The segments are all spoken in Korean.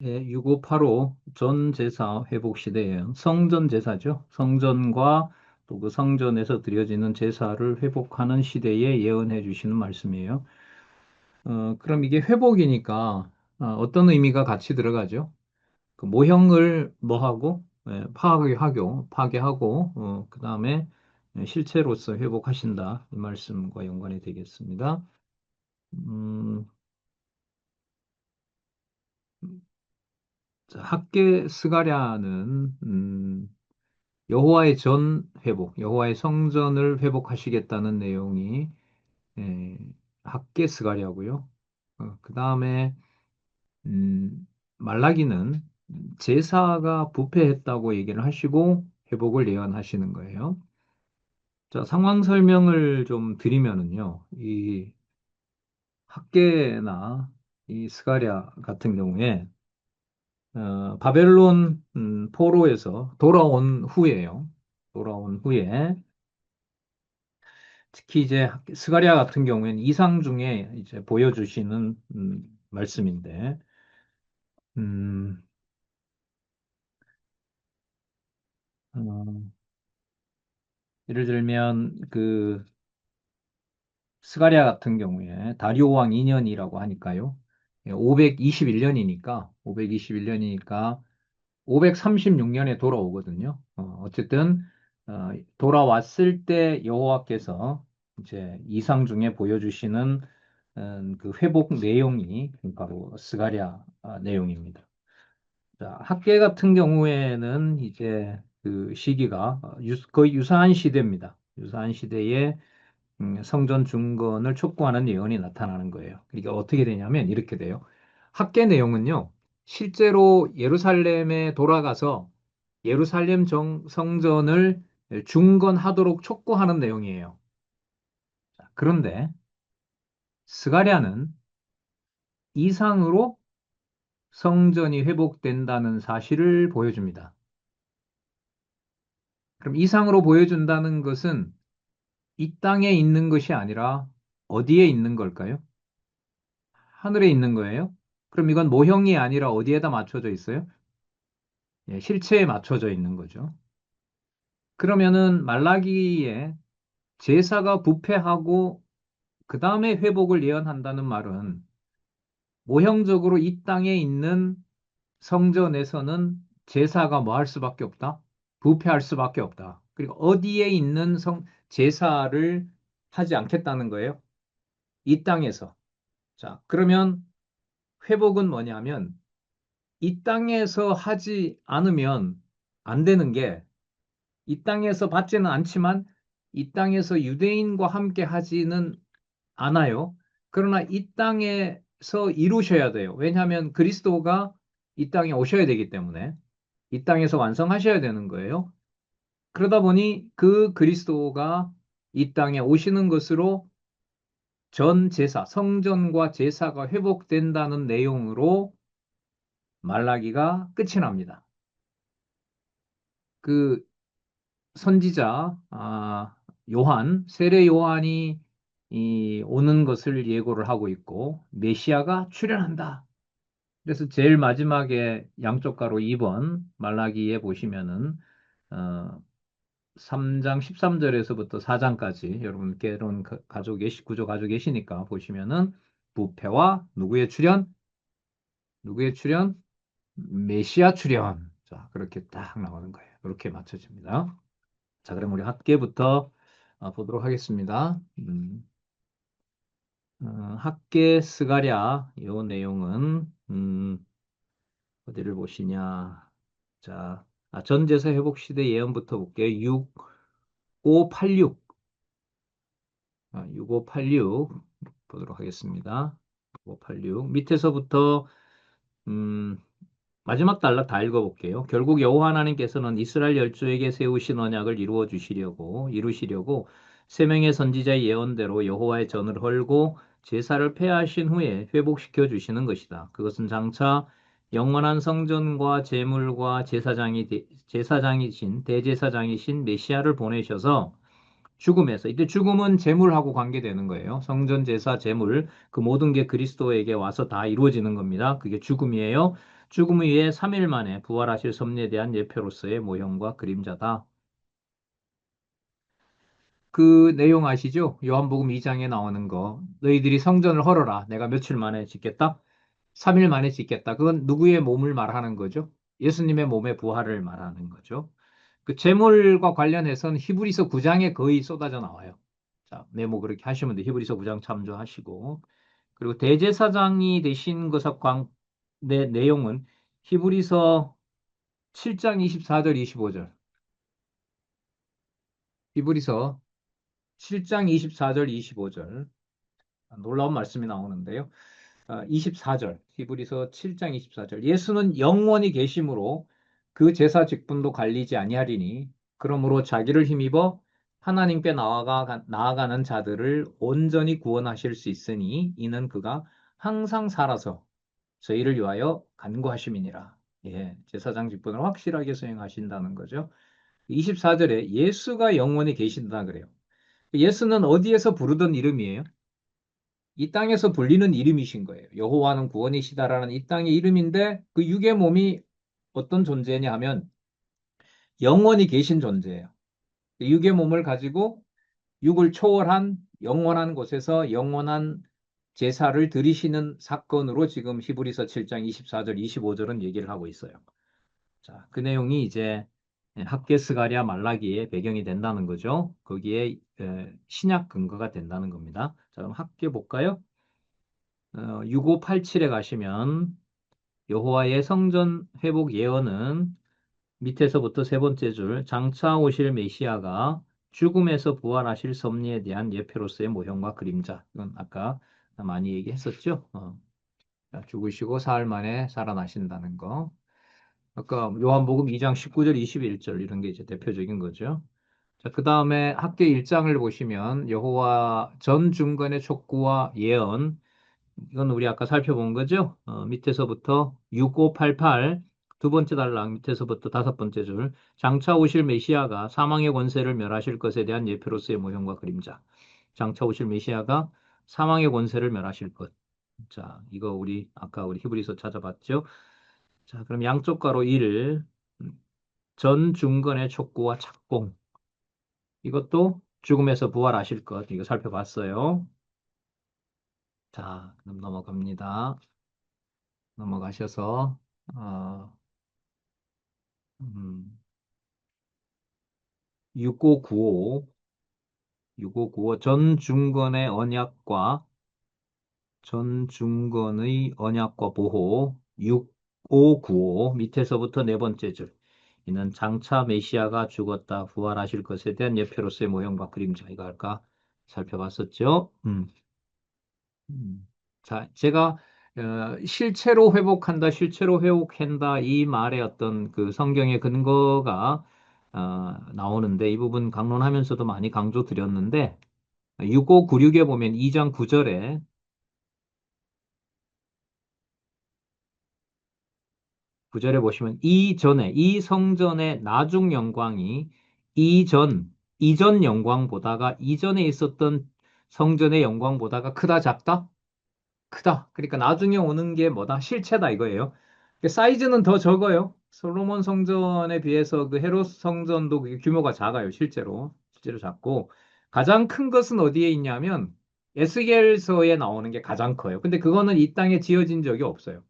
예, 6585 전제사 회복 시대예요. 성전 제사죠. 성전과 또 그 성전에서 드려지는 제사를 회복하는 시대에 예언해 주시는 말씀이에요. 그럼 이게 회복이니까 어떤 의미가 같이 들어가죠? 그 모형을 뭐하고 파괴하고 그다음에 실체로서 회복하신다 이 말씀과 연관이 되겠습니다. 음, 자, 학계 스가랴는 여호와의 전 회복, 여호와의 성전을 회복하시겠다는 내용이 에, 학계 스가랴고요. 그 다음에 말라기는 제사가 부패했다고 얘기를 하시고 회복을 예언하시는 거예요. 자, 상황 설명을 좀 드리면은요, 이 학계나 이 스가랴 같은 경우에 바벨론 포로에서 돌아온 후에요. 돌아온 후에 특히 이제 스가랴 같은 경우에는 이상 중에 이제 보여주시는 말씀인데, 음, 어, 예를 들면 그 스가랴 같은 경우에 다리오 왕 2년이라고 하니까요. 521년이니까 536년에 돌아오거든요. 어쨌든 돌아왔을 때 여호와께서 이제 이상 중에 보여주시는 그 회복 내용이 바로 스가랴 내용입니다. 자, 학계 같은 경우에는 이제 그 시기가 거의 유사한 시대입니다. 유사한 시대에 성전 중건을 촉구하는 예언이 나타나는 거예요. 그러니까 어떻게 되냐면 이렇게 돼요. 학계 내용은요, 실제로 예루살렘에 돌아가서 예루살렘 성전을 중건하도록 촉구하는 내용이에요. 그런데 스가랴는 이상으로 성전이 회복된다는 사실을 보여줍니다. 그럼 이상으로 보여준다는 것은 이 땅에 있는 것이 아니라 어디에 있는 걸까요? 하늘에 있는 거예요? 그럼 이건 모형이 아니라 어디에다 맞춰져 있어요? 예, 실체에 맞춰져 있는 거죠. 그러면은 말라기에 제사가 부패하고 그 다음에 회복을 예언한다는 말은 모형적으로 이 땅에 있는 성전에서는 제사가 뭐 할 수밖에 없다? 부패할 수밖에 없다. 그리고 어디에 있는 제사를 하지 않겠다는 거예요? 이 땅에서. 자, 그러면 회복은 뭐냐면 이 땅에서 하지 않으면 안 되는 게 이 땅에서 받지는 않지만 이 땅에서 유대인과 함께 하지는 않아요. 그러나 이 땅에서 이루셔야 돼요. 왜냐하면 그리스도가 이 땅에 오셔야 되기 때문에 이 땅에서 완성하셔야 되는 거예요. 그러다 보니 그 그리스도가 이 땅에 오시는 것으로 전 제사, 성전과 제사가 회복된다는 내용으로 말라기가 끝이 납니다. 그 선지자 세례 요한이 이 오는 것을 예고를 하고 있고 메시아가 출현한다. 그래서 제일 마지막에 양쪽 가로 2번 말라기에 보시면은 어, 3장 13절에서부터 4장까지 여러분 개론 구조 가지고 계시니까 보시면은 부패와 누구의 출현? 누구의 출현? 메시아 출현. 자, 그렇게 딱 나오는 거예요. 이렇게 맞춰집니다. 자, 그럼 우리 학계부터 보도록 하겠습니다. 학계 스가랴 요 내용은 어디를 보시냐? 자, 전제사 회복 시대 예언부터 볼게요. 6586 6586 보도록 하겠습니다. 6586 밑에서부터 음, 마지막 단락 다 읽어볼게요. 결국 여호와 하나님께서는 이스라엘 열조에게 세우신 언약을 이루시려고 세 명의 선지자의 예언대로 여호와의 전을 헐고 제사를 폐하신 후에 회복시켜 주시는 것이다. 그것은 장차 영원한 성전과 제물과 제사장이신 대제사장이신 메시아를 보내셔서 죽음에서 이때 죽음은 제물하고 관계되는 거예요. 성전 제사 제물 그 모든 게 그리스도에게 와서 다 이루어지는 겁니다. 그게 죽음이에요. 죽음 후에 3일 만에 부활하실 섭리에 대한 예표로서의 모형과 그림자다. 그 내용 아시죠? 요한복음 2장에 나오는 거. 너희들이 성전을 헐어라. 내가 며칠 만에 짓겠다? 3일 만에 짓겠다. 그건 누구의 몸을 말하는 거죠? 예수님의 몸의 부활을 말하는 거죠. 그 제물과 관련해서는 히브리서 9장에 거의 쏟아져 나와요. 자, 메모 그렇게 하시면 돼요. 히브리서 9장 참조하시고. 그리고 대제사장이 되신 것과 내용은 히브리서 7장 24절 25절. 히브리서 7장 24절 25절. 놀라운 말씀이 나오는데요. 24절, 히브리서 7장 24절. 예수는 영원히 계심으로 그 제사 직분도 갈리지 아니하리니 그러므로 자기를 힘입어 하나님께 나아가는 자들을 온전히 구원하실 수 있으니 이는 그가 항상 살아서 저희를 위하여 간구하심이니라. 예, 제사장 직분을 확실하게 수행하신다는 거죠. 24절에 예수가 영원히 계신다 그래요. 예수는 어디에서 부르던 이름이에요? 이 땅에서 불리는 이름이신 거예요. 여호와는 구원이시다라는 이 땅의 이름인데 그 육의 몸이 어떤 존재냐 하면 영원히 계신 존재예요. 육의 몸을 가지고 육을 초월한 영원한 곳에서 영원한 제사를 드리시는 사건으로 지금 히브리서 7장 24절, 25절은 얘기를 하고 있어요. 자, 그 내용이 이제 학개 스가랴 말라기의 배경이 된다는 거죠. 거기에 신약 근거가 된다는 겁니다. 자, 그럼 학개 볼까요? 6587에 가시면 여호와의 성전 회복 예언은 밑에서부터 세 번째 줄 장차 오실 메시아가 죽음에서 부활하실 섭리에 대한 예표로서의 모형과 그림자. 이건 아까 많이 얘기했었죠. 죽으시고 사흘 만에 살아나신다는 거. 아까 요한복음 2장 19절, 21절 이런 게 이제 대표적인 거죠. 자, 그 다음에 학계 1장을 보시면 여호와 전 중건의 촉구와 예언 이건 우리 아까 살펴본 거죠. 밑에서부터 6588 두 번째 달랑 밑에서부터 다섯 번째 줄 장차 오실 메시아가 사망의 권세를 멸하실 것에 대한 예표로서의 모형과 그림자. 장차 오실 메시아가 사망의 권세를 멸하실 것. 자, 이거 아까 우리 히브리서 찾아봤죠. 자, 그럼 양쪽 가로 1, 전 중건의 촉구와 착공. 이것도 죽음에서 부활하실 것. 이거 살펴봤어요. 자, 그럼 넘어갑니다. 넘어가셔서 어, 6595, 6595 전중건의 언약과 보호 6595 밑에서부터 네 번째 줄 이는 장차 메시아가 죽었다 부활하실 것에 대한 예표로서의 모형과 그림자 이거 아까 살펴봤었죠. 자, 제가 실체로 회복한다, 실체로 회복한다 이 말의 어떤 그 성경의 근거가 나오는데 이 부분 강론하면서도 많이 강조 드렸는데 6596에 보면 2장 9절에 보시면 이전에 이 성전의 나중 영광이 이전 영광보다가 이전에 있었던 성전의 영광보다가 크다 작다? 크다. 그러니까 나중에 오는 게 뭐다? 실체다 이거예요. 사이즈는 더 적어요. 솔로몬 성전에 비해서 그 헤롯 성전도 그게 규모가 작아요. 실제로 작고 가장 큰 것은 어디에 있냐면 에스겔서에 나오는 게 가장 커요. 근데 그거는 이 땅에 지어진 적이 없어요.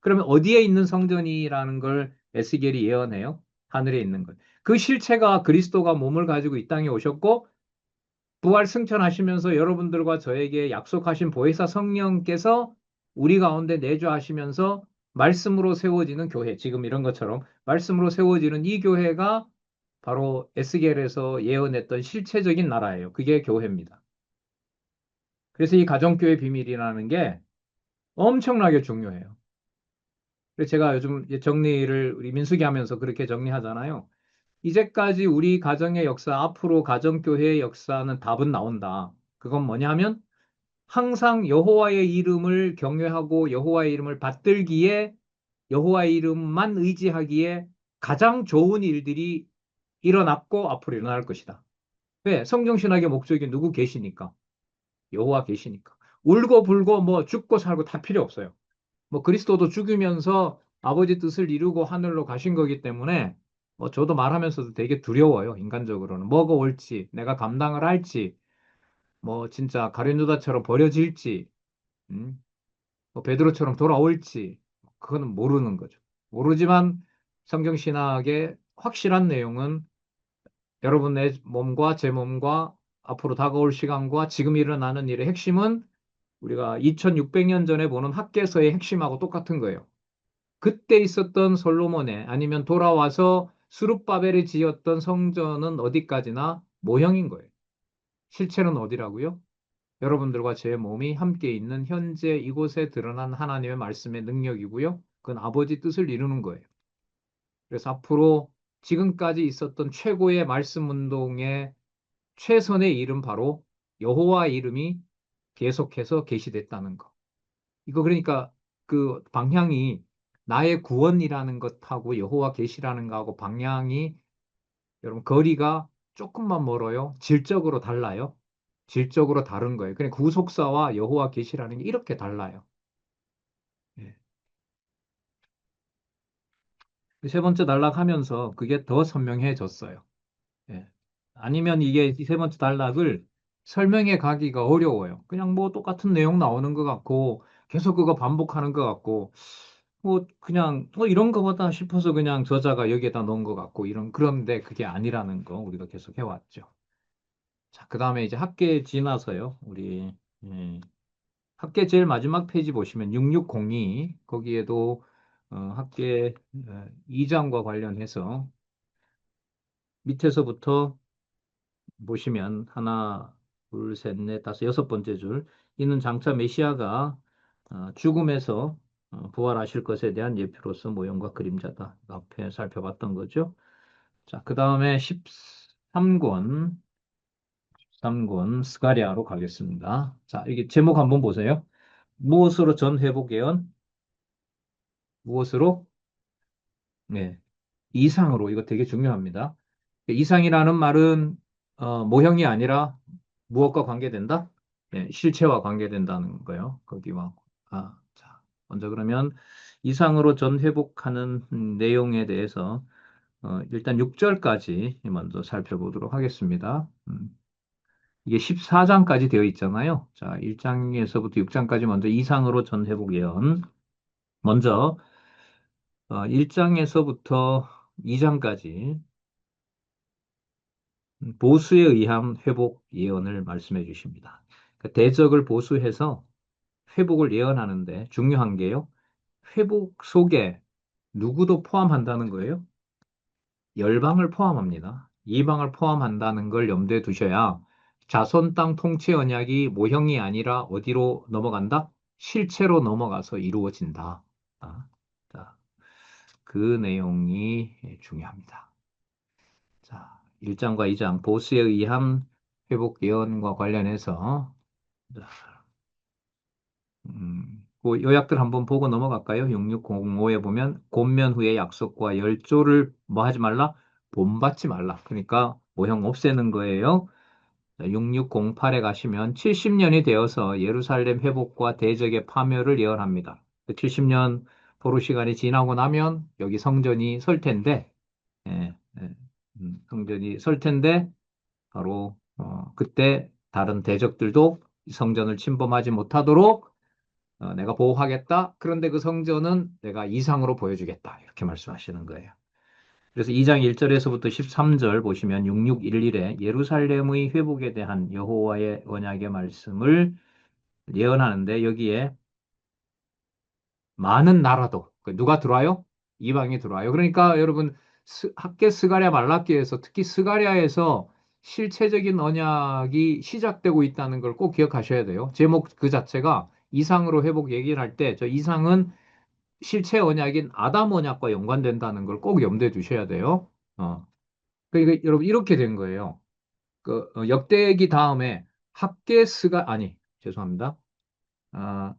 그러면 어디에 있는 성전이라는 걸 에스겔이 예언해요? 하늘에 있는 것. 그 실체가 그리스도가 몸을 가지고 이 땅에 오셨고 부활 승천하시면서 여러분들과 저에게 약속하신 보혜사 성령께서 우리 가운데 내주하시면서 말씀으로 세워지는 교회, 지금 이런 것처럼 말씀으로 세워지는 이 교회가 바로 에스겔에서 예언했던 실체적인 나라예요. 그게 교회입니다. 그래서 이 가정교회 비밀이라는 게 엄청나게 중요해요. 그래서 제가 요즘 정리를 우리 민수기 하면서 그렇게 정리하잖아요. 이제까지 우리 가정의 역사, 앞으로 가정교회의 역사는 답은 나온다. 그건 뭐냐면 항상 여호와의 이름을 경외하고 여호와의 이름을 받들기에 여호와의 이름만 의지하기에 가장 좋은 일들이 일어났고 앞으로 일어날 것이다. 왜? 성경신학의 목적이 누구 계시니까. 여호와 계시니까. 울고 불고 뭐 죽고 살고 다 필요 없어요. 뭐 그리스도도 죽으면서 아버지 뜻을 이루고 하늘로 가신 거기 때문에 뭐 저도 말하면서도 되게 두려워요. 인간적으로는 뭐가 올지, 내가 감당을 할지, 뭐 진짜 가룟 유다처럼 버려질지, 음, 뭐 베드로처럼 돌아올지 그거는 모르는 거죠. 모르지만 성경 신학의 확실한 내용은 여러분 내 몸과 제 몸과 앞으로 다가올 시간과 지금 일어나는 일의 핵심은 우리가 2600년 전에 보는 학개서의 핵심하고 똑같은 거예요. 그때 있었던 솔로몬의 아니면 돌아와서 수룹바벨이 지었던 성전은 어디까지나 모형인 거예요. 실체는 어디라고요? 여러분들과 제 몸이 함께 있는 현재 이곳에 드러난 하나님의 말씀의 능력이고요. 그건 아버지 뜻을 이루는 거예요. 그래서 앞으로 지금까지 있었던 최고의 말씀 운동의 최선의 이름 바로 여호와 이름이 계속해서 계시됐다는 거. 이거 그러니까 그 방향이 나의 구원이라는 것하고 여호와 계시라는 거하고 방향이 여러분 거리가 조금만 멀어요. 질적으로 달라요. 질적으로 다른 거예요. 그냥 구속사와 여호와 계시라는 게 이렇게 달라요. 예. 세 번째 단락하면서 그게 더 선명해졌어요. 예. 아니면 이게 이 세 번째 단락을 설명해 가기가 어려워요. 그냥 뭐 똑같은 내용 나오는 것 같고 계속 그거 반복하는 것 같고 뭐 그냥 이런 거보다 싶어서 그냥 저자가 여기에다 넣은 것 같고 이런 그런데 그게 아니라는 거 우리가 계속 해왔죠. 자, 그다음에 이제 학계에 지나서요. 우리 학계 제일 마지막 페이지 보시면 6602 거기에도 학계 2장과 관련해서 밑에서부터 보시면 하나, 둘, 셋, 넷, 다섯, 여섯 번째 줄 이는 장차 메시아가 죽음에서 부활하실 것에 대한 예표로서 모형과 그림자다. 앞에 살펴봤던 거죠. 자, 그 다음에 13권, 13권 스가랴로 가겠습니다. 자, 이게 제목 한번 보세요. 무엇으로 전 회복 예언? 무엇으로? 네, 이상으로. 이거 되게 중요합니다. 이상이라는 말은 모형이 아니라 무엇과 관계된다? 네, 실체와 관계된다는 거예요. 거기와. 자, 먼저 그러면 이상으로 전 회복하는 내용에 대해서 일단 6절까지 먼저 살펴보도록 하겠습니다. 이게 14장까지 되어 있잖아요. 자, 1장에서부터 6장까지 먼저 이상으로 전 회복 예언. 먼저 1장에서부터 2장까지 보수에 의한 회복 예언을 말씀해 주십니다. 그러니까 대적을 보수해서 회복을 예언하는데 중요한 게요. 회복 속에 누구도 포함한다는 거예요. 열방을 포함합니다. 이방을 포함한다는 걸 염두에 두셔야 자손 땅 통치 언약이 모형이 아니라 어디로 넘어간다? 실체로 넘어가서 이루어진다. 자, 그 내용이 중요합니다. 자, 1장과 2장 보스에 의한 회복 예언과 관련해서 자, 그 요약들 한번 보고 넘어갈까요? 6605에 보면 권면 후에 약속과 열조를 뭐 하지 말라? 본받지 말라. 그러니까 모형 없애는 거예요. 6608에 가시면 70년이 되어서 예루살렘 회복과 대적의 파멸을 예언합니다. 70년 포로 시간이 지나고 나면 여기 성전이 설 텐데, 예, 예, 성전이 설 텐데 바로 그때 다른 대적들도 성전을 침범하지 못하도록 내가 보호하겠다. 그런데 그 성전은 내가 이상으로 보여주겠다. 이렇게 말씀하시는 거예요. 그래서 2장 1절에서부터 13절 보시면 6611에 예루살렘의 회복에 대한 여호와의 언약의 말씀을 예언하는데 여기에 많은 나라도 누가 들어와요? 이방이 들어와요. 그러니까 여러분 학계 스가랴 말라기에서 특히 스가랴에서 실체적인 언약이 시작되고 있다는 걸 꼭 기억하셔야 돼요. 제목 그 자체가 이상으로 회복 얘기를 할 때 저 이상은 실체 언약인 아담 언약과 연관된다는 걸 꼭 염두에 두셔야 돼요. 그러니까 여러분 이렇게 된 거예요. 그 역대기 다음에 학계 스가 아니 죄송합니다. 아,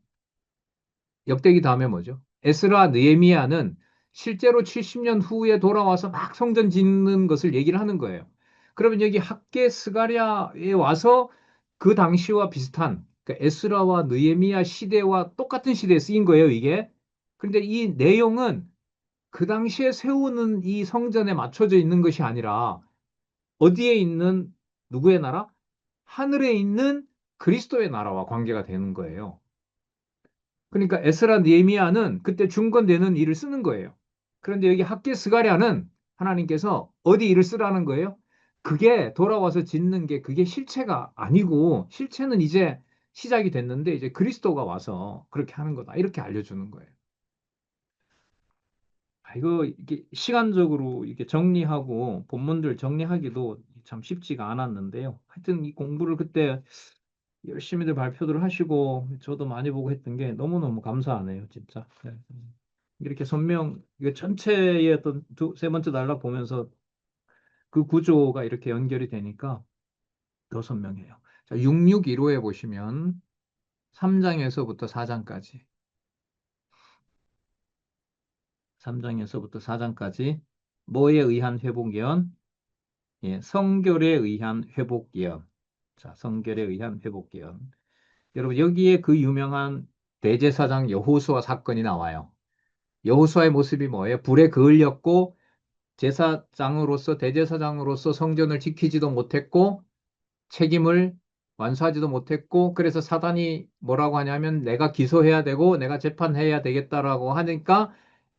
역대기 다음에 뭐죠? 에스라 느헤미야는 실제로 70년 후에 돌아와서 막 성전 짓는 것을 얘기를 하는 거예요. 그러면 여기 학계 스가랴에 와서 그 당시와 비슷한 그러니까 에스라와 느헤미야 시대와 똑같은 시대에 쓰인 거예요, 이게. 근데 이 내용은 그 당시에 세우는 이 성전에 맞춰져 있는 것이 아니라 어디에 있는 누구의 나라? 하늘에 있는 그리스도의 나라와 관계가 되는 거예요. 그러니까 에스라 느헤미야는 그때 중건되는 일을 쓰는 거예요. 그런데 여기 학개 스가랴는 하나님께서 어디 일을 쓰라는 거예요? 그게 돌아와서 짓는 게 그게 실체가 아니고 실체는 이제 시작이 됐는데 이제 그리스도가 와서 그렇게 하는 거다. 이렇게 알려주는 거예요. 이거 이게 시간적으로 이렇게 정리하고 본문들 정리하기도 참 쉽지가 않았는데요. 하여튼 이 공부를 그때 열심히들 발표를 하시고 저도 많이 보고 했던 게 너무너무 감사하네요, 진짜. 네. 이렇게 이게 전체의 어떤 세 번째 단락 보면서 그 구조가 이렇게 연결이 되니까 더 선명해요. 자, 6615에 보시면 3장에서부터 4장까지, 3장에서부터 4장까지 뭐에 의한 회복 예언? 예, 성결에 의한 회복 예언. 자, 성결에 의한 회복 예언. 여러분 여기에 그 유명한 대제사장 여호수아 사건이 나와요. 여호수아의 모습이 뭐예요? 불에 그을렸고 제사장으로서 대제사장으로서 성전을 지키지도 못했고 책임을 완수하지도 못했고 그래서 사단이 뭐라고 하냐면 내가 기소해야 되고 내가 재판해야 되겠다라고 하니까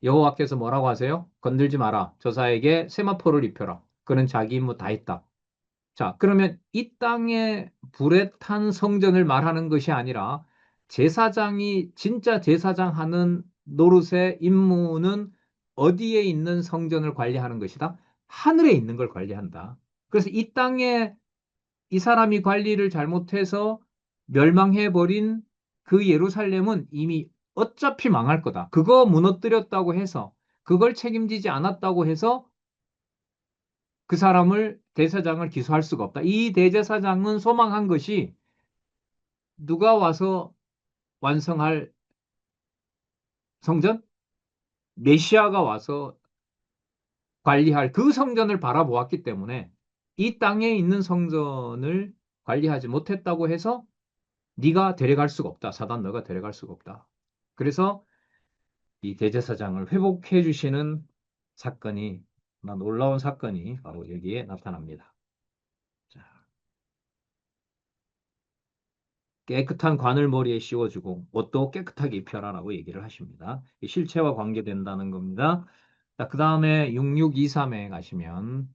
여호와께서 뭐라고 하세요? 건들지 마라. 저사에게 세마포를 입혀라. 그는 자기 임무 다 했다. 자, 그러면 이 땅에 불에 탄 성전을 말하는 것이 아니라 제사장이 진짜 제사장 하는 노릇의 임무는 어디에 있는 성전을 관리하는 것이다? 하늘에 있는 걸 관리한다. 그래서 이 땅에 이 사람이 관리를 잘못해서 멸망해버린 그 예루살렘은 이미 어차피 망할 거다. 그거 무너뜨렸다고 해서 그걸 책임지지 않았다고 해서 그 사람을 대제사장을 기소할 수가 없다. 이 대제사장은 소망한 것이 누가 와서 완성할 성전? 메시아가 와서 관리할 그 성전을 바라보았기 때문에 이 땅에 있는 성전을 관리하지 못했다고 해서 네가 데려갈 수가 없다. 사단 너가 데려갈 수가 없다. 그래서 이 대제사장을 회복해 주시는 사건이 놀라운 사건이 바로 여기에 나타납니다. 자, 깨끗한 관을 머리에 씌워주고 옷도 깨끗하게 입혀라라고 얘기를 하십니다. 실체와 관계된다는 겁니다. 자, 그 다음에 6623에 가시면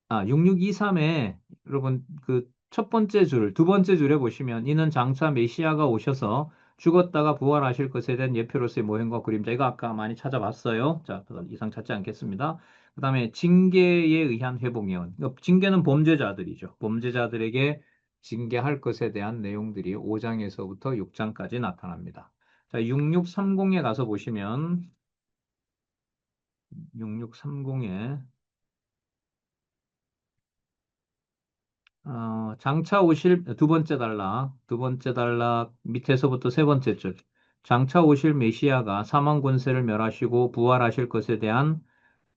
6623에 여러분 그 첫 번째 줄, 두 번째 줄에 보시면 이는 장차 메시아가 오셔서 죽었다가 부활하실 것에 대한 예표로서의 모형과 그림자. 이거 아까 많이 찾아봤어요. 자, 더 이상 찾지 않겠습니다. 그 다음에 징계에 의한 회복 예언. 징계는 범죄자들이죠. 범죄자들에게 징계할 것에 대한 내용들이 5장에서부터 6장까지 나타납니다. 자, 6630에 가서 보시면 6630에 장차 오실 두 번째 단락 밑에서부터 세 번째 줄. 장차 오실 메시아가 사망 권세를 멸하시고 부활하실 것에 대한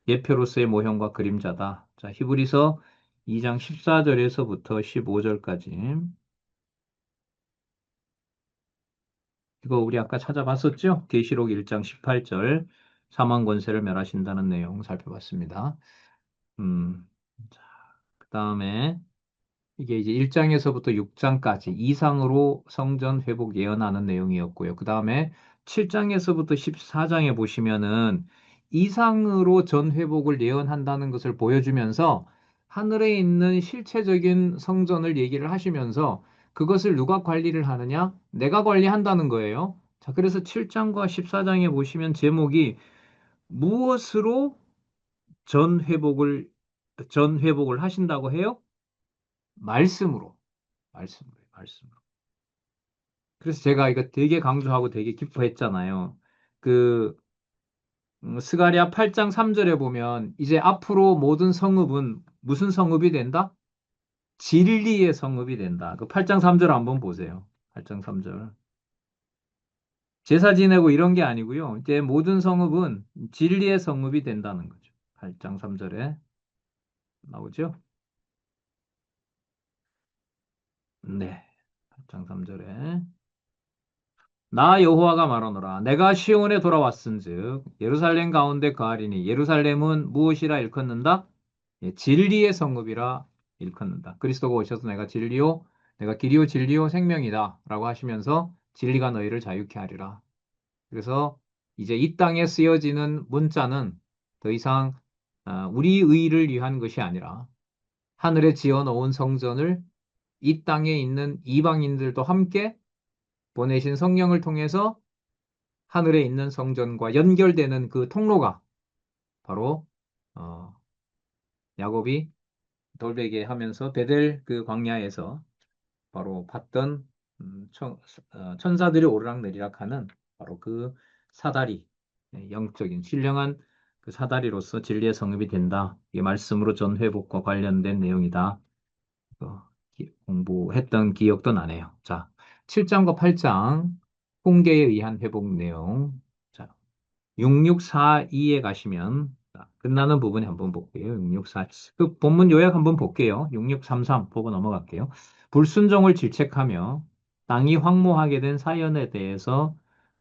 예표로서의 모형과 그림자다. 자, 히브리서 2장 14절에서부터 15절까지. 이거 우리 아까 찾아봤었죠? 계시록 1장 18절 사망 권세를 멸하신다는 내용 살펴봤습니다. 음, 자, 그다음에 이게 이제 1장에서부터 6장까지 이상으로 성전 회복 예언하는 내용이었고요. 그 다음에 7장에서부터 14장에 보시면은 이상으로 전 회복을 예언한다는 것을 보여주면서 하늘에 있는 실체적인 성전을 얘기를 하시면서 그것을 누가 관리를 하느냐? 내가 관리한다는 거예요. 자, 그래서 7장과 14장에 보시면 제목이 무엇으로 전 회복을, 전 회복을 하신다고 해요? 말씀으로. 말씀으로. 그래서 제가 이거 되게 강조하고 되게 기뻐했잖아요. 그 스가랴 8장 3절에 보면 이제 앞으로 모든 성읍은 무슨 성읍이 된다? 진리의 성읍이 된다. 그 8장 3절 한번 보세요. 8장 3절. 제사 지내고 이런 게 아니고요. 이제 모든 성읍은 진리의 성읍이 된다는 거죠. 8장 3절에 나오죠? 네. 8장 3절에. 나 여호와가 말하노라. 내가 시온에 돌아왔은즉 예루살렘 가운데 거하리니 예루살렘은 무엇이라 일컫는다? 예, 진리의 성읍이라 일컫는다. 그리스도가 오셔서 내가 진리요, 내가 길이요 진리요 생명이다 라고 하시면서 진리가 너희를 자유케 하리라. 그래서 이제 이 땅에 쓰여지는 문자는 더 이상 우리 의를 위한 것이 아니라 하늘에 지어 놓은 성전을 이 땅에 있는 이방인들도 함께 보내신 성령을 통해서 하늘에 있는 성전과 연결되는 그 통로가 바로 어, 야곱이 돌베개 하면서 베델 그 광야에서 바로 봤던 천사들이 오르락내리락 하는 바로 그 사다리, 영적인 신령한 그 사다리로서 진리의 성읍이 된다. 이게 말씀으로 전 회복과 관련된 내용이다. 공부했던 기억도 나네요. 자, 7장과 8장 통계에 의한 회복 내용. 자, 6642에 가시면 끝나는 부분에 한번 볼게요. 6642. 그 본문 요약 한번 볼게요. 6633 보고 넘어갈게요. 불순종을 질책하며 땅이 황무하게 된 사연에 대해서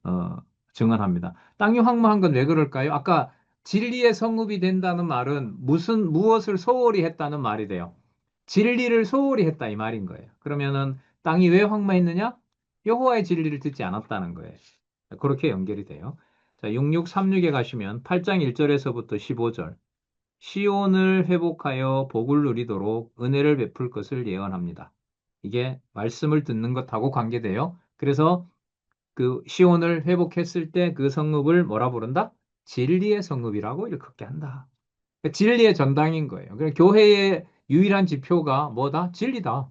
어, 증언합니다. 땅이 황무한 건 왜 그럴까요? 아까 진리의 성읍이 된다는 말은 무엇을 소홀히 했다는 말이 돼요. 진리를 소홀히 했다 이 말인 거예요. 그러면은 땅이 왜 황무했느냐? 여호와의 진리를 듣지 않았다는 거예요. 그렇게 연결이 돼요. 자, 6636에 가시면 8장 1절에서부터 15절. 시온을 회복하여 복을 누리도록 은혜를 베풀 것을 예언합니다. 이게 말씀을 듣는 것하고 관계돼요. 그래서 그 시온을 회복했을 때 그 성읍을 뭐라 부른다? 진리의 성읍이라고 일컫게 한다. 그러니까 진리의 전당인 거예요. 그러니까 교회의 유일한 지표가 뭐다? 진리다.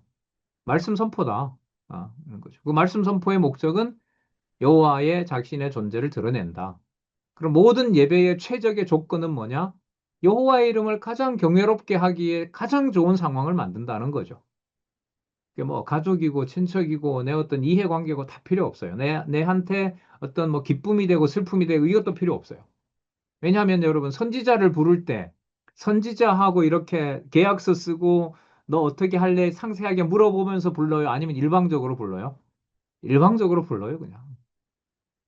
말씀 선포다. 이런 거죠. 그 말씀 선포의 목적은 여호와의 자신의 존재를 드러낸다. 그럼 모든 예배의 최적의 조건은 뭐냐? 여호와의 이름을 가장 경외롭게 하기에 가장 좋은 상황을 만든다는 거죠. 그게 뭐 가족이고 친척이고 내 어떤 이해관계고 다 필요 없어요. 내한테 어떤 뭐 기쁨이 되고 슬픔이 되고 이것도 필요 없어요. 왜냐하면 여러분 선지자를 부를 때 선지자하고 이렇게 계약서 쓰고 너 어떻게 할래 상세하게 물어보면서 불러요? 아니면 일방적으로 불러요? 일방적으로 불러요, 그냥.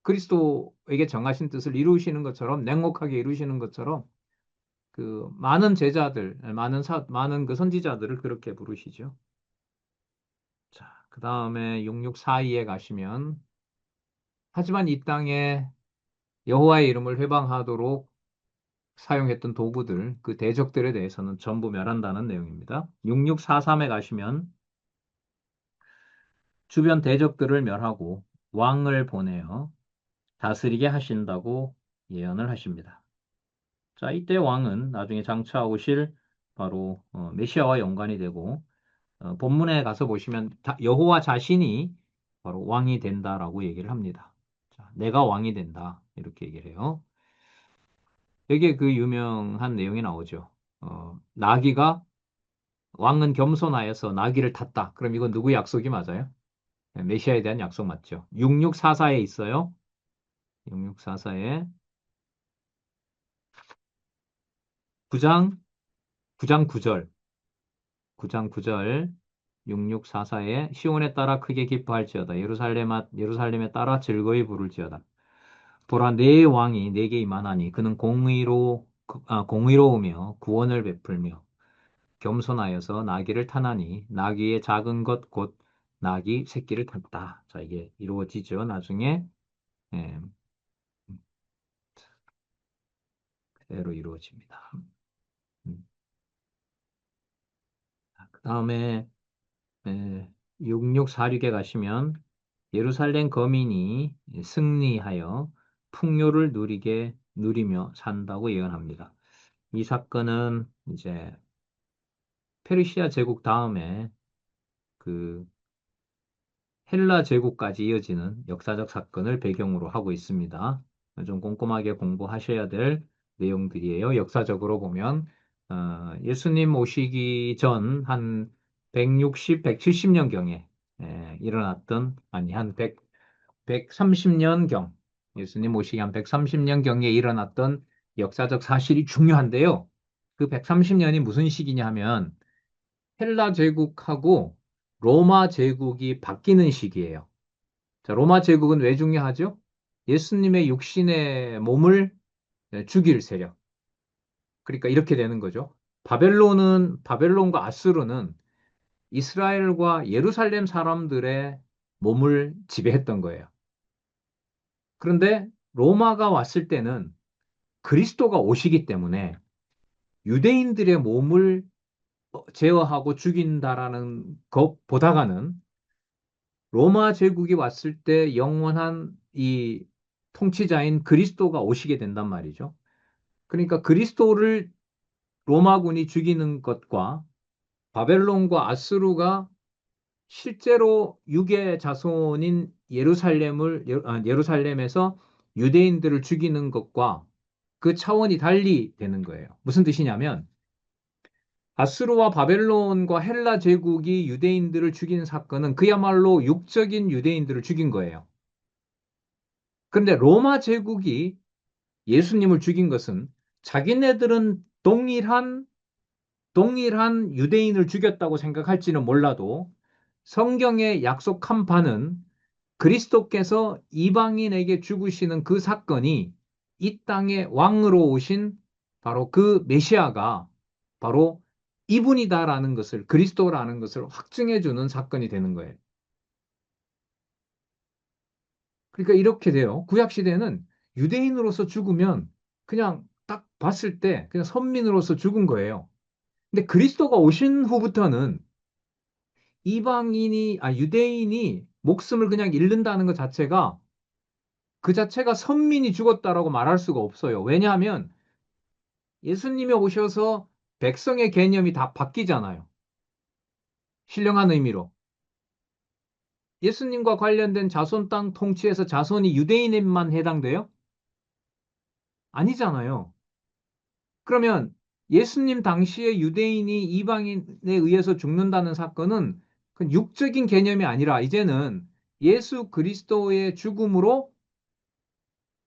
그리스도에게 정하신 뜻을 이루시는 것처럼 냉혹하게 이루시는 것처럼 그 많은 제자들, 많은 그 선지자들을 그렇게 부르시죠. 자, 그 다음에 6642에 가시면 하지만 이 땅에 여호와의 이름을 회방하도록 사용했던 도구들, 그 대적들에 대해서는 전부 멸한다는 내용입니다. 6643에 가시면 주변 대적들을 멸하고 왕을 보내어 다스리게 하신다고 예언을 하십니다. 자, 이때 왕은 나중에 장차 오실 바로 메시아와 연관이 되고 본문에 가서 보시면 여호와 자신이 바로 왕이 된다라고 얘기를 합니다. 자, 내가 왕이 된다 이렇게 얘기를 해요. 여기에 그 유명한 내용이 나오죠. 나귀가 왕은 겸손하여서 나귀를 탔다. 그럼 이건 누구 약속이 맞아요? 네, 메시아에 대한 약속 맞죠? 6644에 있어요. 6644에 9장 9장 9절 9장 9절 6644에 시온에 따라 크게 기뻐할지어다. 예루살렘에 따라 즐거이 부를지어다. 보라 내 왕이 내게 임하나니 그는 공의로우며 구원을 베풀며 겸손하여서 나귀를 타나니 나귀의 작은 것 곧 나귀 새끼를 탔다. 자, 이게 이루어지죠. 나중에 예, 그대로 이루어집니다. 음. 그 다음에 6646에 가시면 예루살렘 거민이 승리하여 풍요를 누리며 산다고 예언합니다. 이 사건은 이제 페르시아 제국 다음에 그 헬라 제국까지 이어지는 역사적 사건을 배경으로 하고 있습니다. 좀 꼼꼼하게 공부하셔야 될 내용들이에요. 역사적으로 보면 예수님 오시기 전 한 160, 170년경에 일어났던 아니 한 130년경 예수님 오시기 한 130년경에 일어났던 역사적 사실이 중요한데요. 그 130년이 무슨 시기냐 하면 헬라 제국하고 로마 제국이 바뀌는 시기예요. 자, 로마 제국은 왜 중요하죠? 예수님의 육신의 몸을 죽일 세력. 그러니까 이렇게 되는 거죠. 바벨론과 아수르는 이스라엘과 예루살렘 사람들의 몸을 지배했던 거예요. 그런데 로마가 왔을 때는 그리스도가 오시기 때문에 유대인들의 몸을 제어하고 죽인다라는 것보다가는 로마 제국이 왔을 때 영원한 이 통치자인 그리스도가 오시게 된단 말이죠. 그러니까 그리스도를 로마군이 죽이는 것과 바벨론과 아수르가 실제로 유괴 자손인 예루살렘에서 유대인들을 죽이는 것과 그 차원이 달리 되는 거예요. 무슨 뜻이냐면 아수르와 바벨론과 헬라 제국이 유대인들을 죽인 사건은 그야말로 육적인 유대인들을 죽인 거예요. 그런데 로마 제국이 예수님을 죽인 것은 자기네들은 동일한 유대인을 죽였다고 생각할지는 몰라도 성경에 약속한 바는 그리스도께서 이방인에게 죽으시는 그 사건이 이 땅에 왕으로 오신 바로 그 메시아가 바로 이분이다라는 것을 그리스도라는 것을 확증해 주는 사건이 되는 거예요. 그러니까 이렇게 돼요. 구약 시대는 유대인으로서 죽으면 그냥 딱 봤을 때 그냥 선민으로서 죽은 거예요. 근데 그리스도가 오신 후부터는 유대인이 목숨을 그냥 잃는다는 것 자체가 그 자체가 선민이 죽었다라고 말할 수가 없어요. 왜냐하면 예수님이 오셔서 백성의 개념이 다 바뀌잖아요. 신령한 의미로. 예수님과 관련된 자손 땅 통치에서 자손이 유대인에만 해당돼요? 아니잖아요. 그러면 예수님 당시에 유대인이 이방인에 의해서 죽는다는 사건은 그 육적인 개념이 아니라 이제는 예수 그리스도의 죽음으로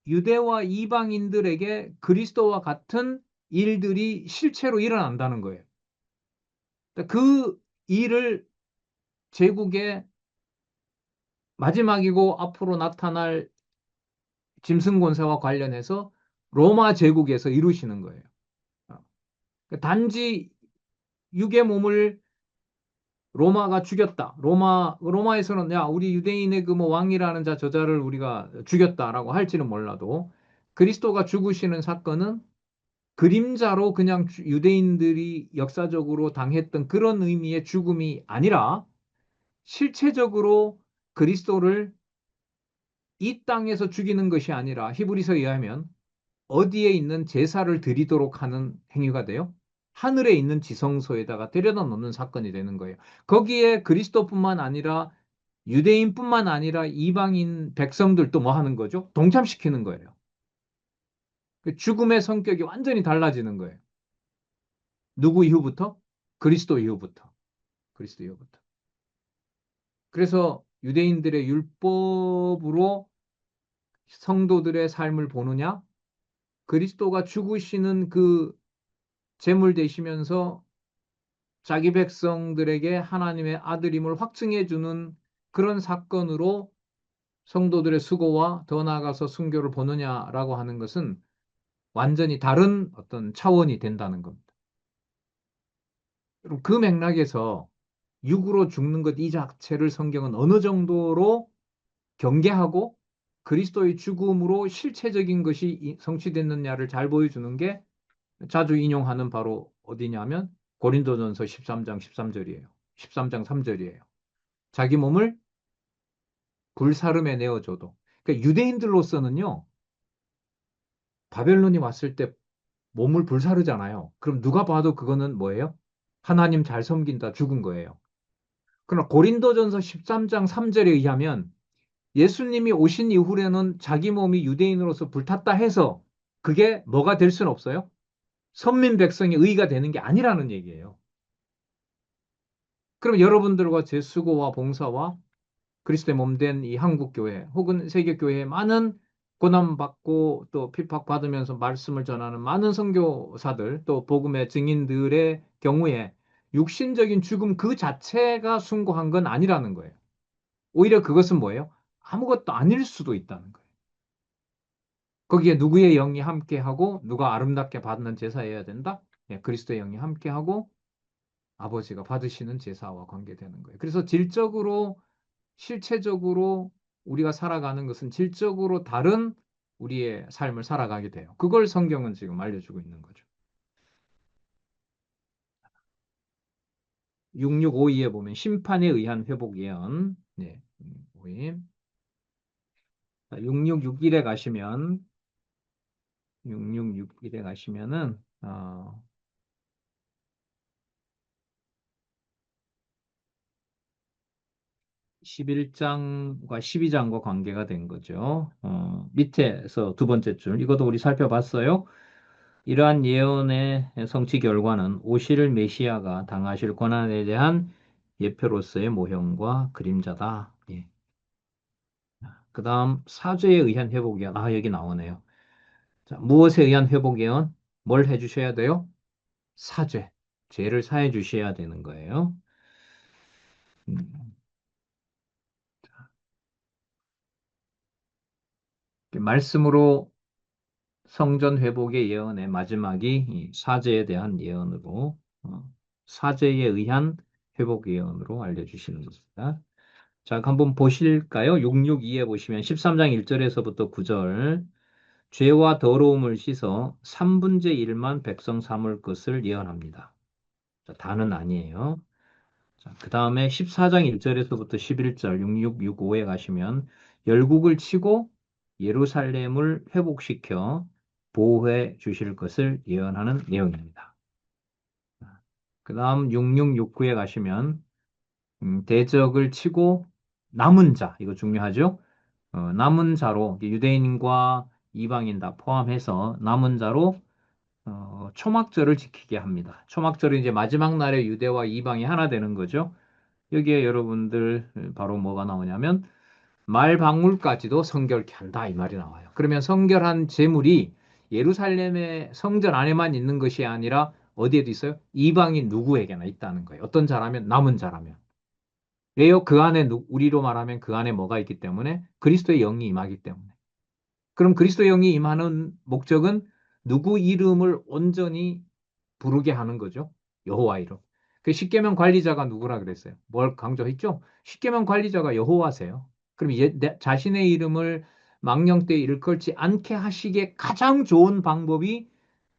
유대와 이방인들에게 그리스도와 같은 일들이 실체로 일어난다는 거예요. 그 일을 제국의 마지막이고 앞으로 나타날 짐승권세와 관련해서 로마 제국에서 이루시는 거예요. 단지 육의 몸을 로마가 죽였다. 로마에서는 야, 우리 유대인의 그 뭐 왕이라는 저자를 우리가 죽였다라고 할지는 몰라도 그리스도가 죽으시는 사건은 그림자로 그냥 유대인들이 역사적으로 당했던 그런 의미의 죽음이 아니라 실체적으로 그리스도를 이 땅에서 죽이는 것이 아니라 히브리서에 의하면 어디에 있는 제사를 드리도록 하는 행위가 돼요? 하늘에 있는 지성소에다가 데려다 놓는 사건이 되는 거예요. 거기에 그리스도뿐만 아니라 유대인뿐만 아니라 이방인 백성들도 뭐 하는 거죠? 동참시키는 거예요. 그 죽음의 성격이 완전히 달라지는 거예요. 누구 이후부터? 그리스도 이후부터. 그리스도 이후부터. 그래서 유대인들의 율법으로 성도들의 삶을 보느냐? 그리스도가 죽으시는 그 제물 되시면서 자기 백성들에게 하나님의 아들임을 확증해 주는 그런 사건으로 성도들의 수고와 더 나아가서 순교를 보느냐라고 하는 것은 완전히 다른 어떤 차원이 된다는 겁니다. 그럼 그 맥락에서 육으로 죽는 것 이 자체를 성경은 어느 정도로 경계하고 그리스도의 죽음으로 실체적인 것이 성취됐느냐를 잘 보여주는 게 자주 인용하는 바로 어디냐면 고린도전서 13장 13절이에요. 13장 3절이에요. 자기 몸을 불사름에 내어줘도. 그러니까 유대인들로서는요, 바벨론이 왔을 때 몸을 불사르잖아요. 그럼 누가 봐도 그거는 뭐예요? 하나님 잘 섬긴다 죽은 거예요. 그러나 고린도전서 13장 3절에 의하면 예수님이 오신 이후에는 자기 몸이 유대인으로서 불탔다 해서 그게 뭐가 될 수는 없어요? 선민 백성의 의가 되는 게 아니라는 얘기예요. 그럼 여러분들과 제 수고와 봉사와 그리스도의 몸된 이 한국교회 혹은 세계교회에 많은 고난받고 또 핍박받으면서 말씀을 전하는 많은 선교사들 또 복음의 증인들의 경우에 육신적인 죽음 그 자체가 숭고한 건 아니라는 거예요. 오히려 그것은 뭐예요? 아무것도 아닐 수도 있다는 거예요. 거기에 누구의 영이 함께하고 누가 아름답게 받는 제사여야 된다? 예, 그리스도의 영이 함께하고 아버지가 받으시는 제사와 관계되는 거예요. 그래서 질적으로 실체적으로 우리가 살아가는 것은 질적으로 다른 우리의 삶을 살아가게 돼요. 그걸 성경은 지금 알려주고 있는 거죠. 6652에 보면 심판에 의한 회복 예언. 네. 6661에 가시면 6661에 가시면은 11장과 12장과 관계가 된 거죠. 밑에서 두 번째 줄 이것도 우리 살펴봤어요. 이러한 예언의 성취 결과는 오실 메시아가 당하실 고난에 대한 예표로서의 모형과 그림자다. 예. 그 다음 사죄에 의한 회복 예언. 여기 나오네요. 자, 무엇에 의한 회복 예언? 뭘 해주셔야 돼요? 사죄. 죄를 사해 주셔야 되는 거예요. 음, 말씀으로 성전 회복의 예언의 마지막이 이 사죄에 대한 예언으로 사죄에 의한 회복 예언으로 알려주시는 것입니다. 자, 한번 보실까요? 662에 보시면 13장 1절에서부터 9절 죄와 더러움을 씻어 3분의 1만 백성 삼을 것을 예언합니다. 자, 다는 아니에요. 자, 그 다음에 14장 1절에서부터 11절 6665에 가시면 열국을 치고 예루살렘을 회복시켜 보호해 주실 것을 예언하는 내용입니다. 그 다음 6669에 가시면 대적을 치고 남은 자, 이거 중요하죠? 남은 자로 유대인과 이방인 다 포함해서 남은 자로 초막절을 지키게 합니다. 초막절은 이제 마지막 날에 유대와 이방이 하나 되는 거죠. 여기에 여러분들 바로 뭐가 나오냐면 말 방울까지도 성결케 한다 이 말이 나와요. 그러면 성결한 제물이 예루살렘의 성전 안에만 있는 것이 아니라 어디에도 있어요? 이방인 누구에게나 있다는 거예요. 어떤 자라면 남은 자라면. 왜요? 그 안에 우리로 말하면 그 안에 뭐가 있기 때문에 그리스도의 영이 임하기 때문에. 그럼 그리스도의 영이 임하는 목적은 누구 이름을 온전히 부르게 하는 거죠. 여호와 이름. 그 십계명 관리자가 누구라 그랬어요? 뭘 강조했죠? 십계명 관리자가 여호와세요. 그럼 자신의 이름을 망령 때 일컬지 않게 하시기에 가장 좋은 방법이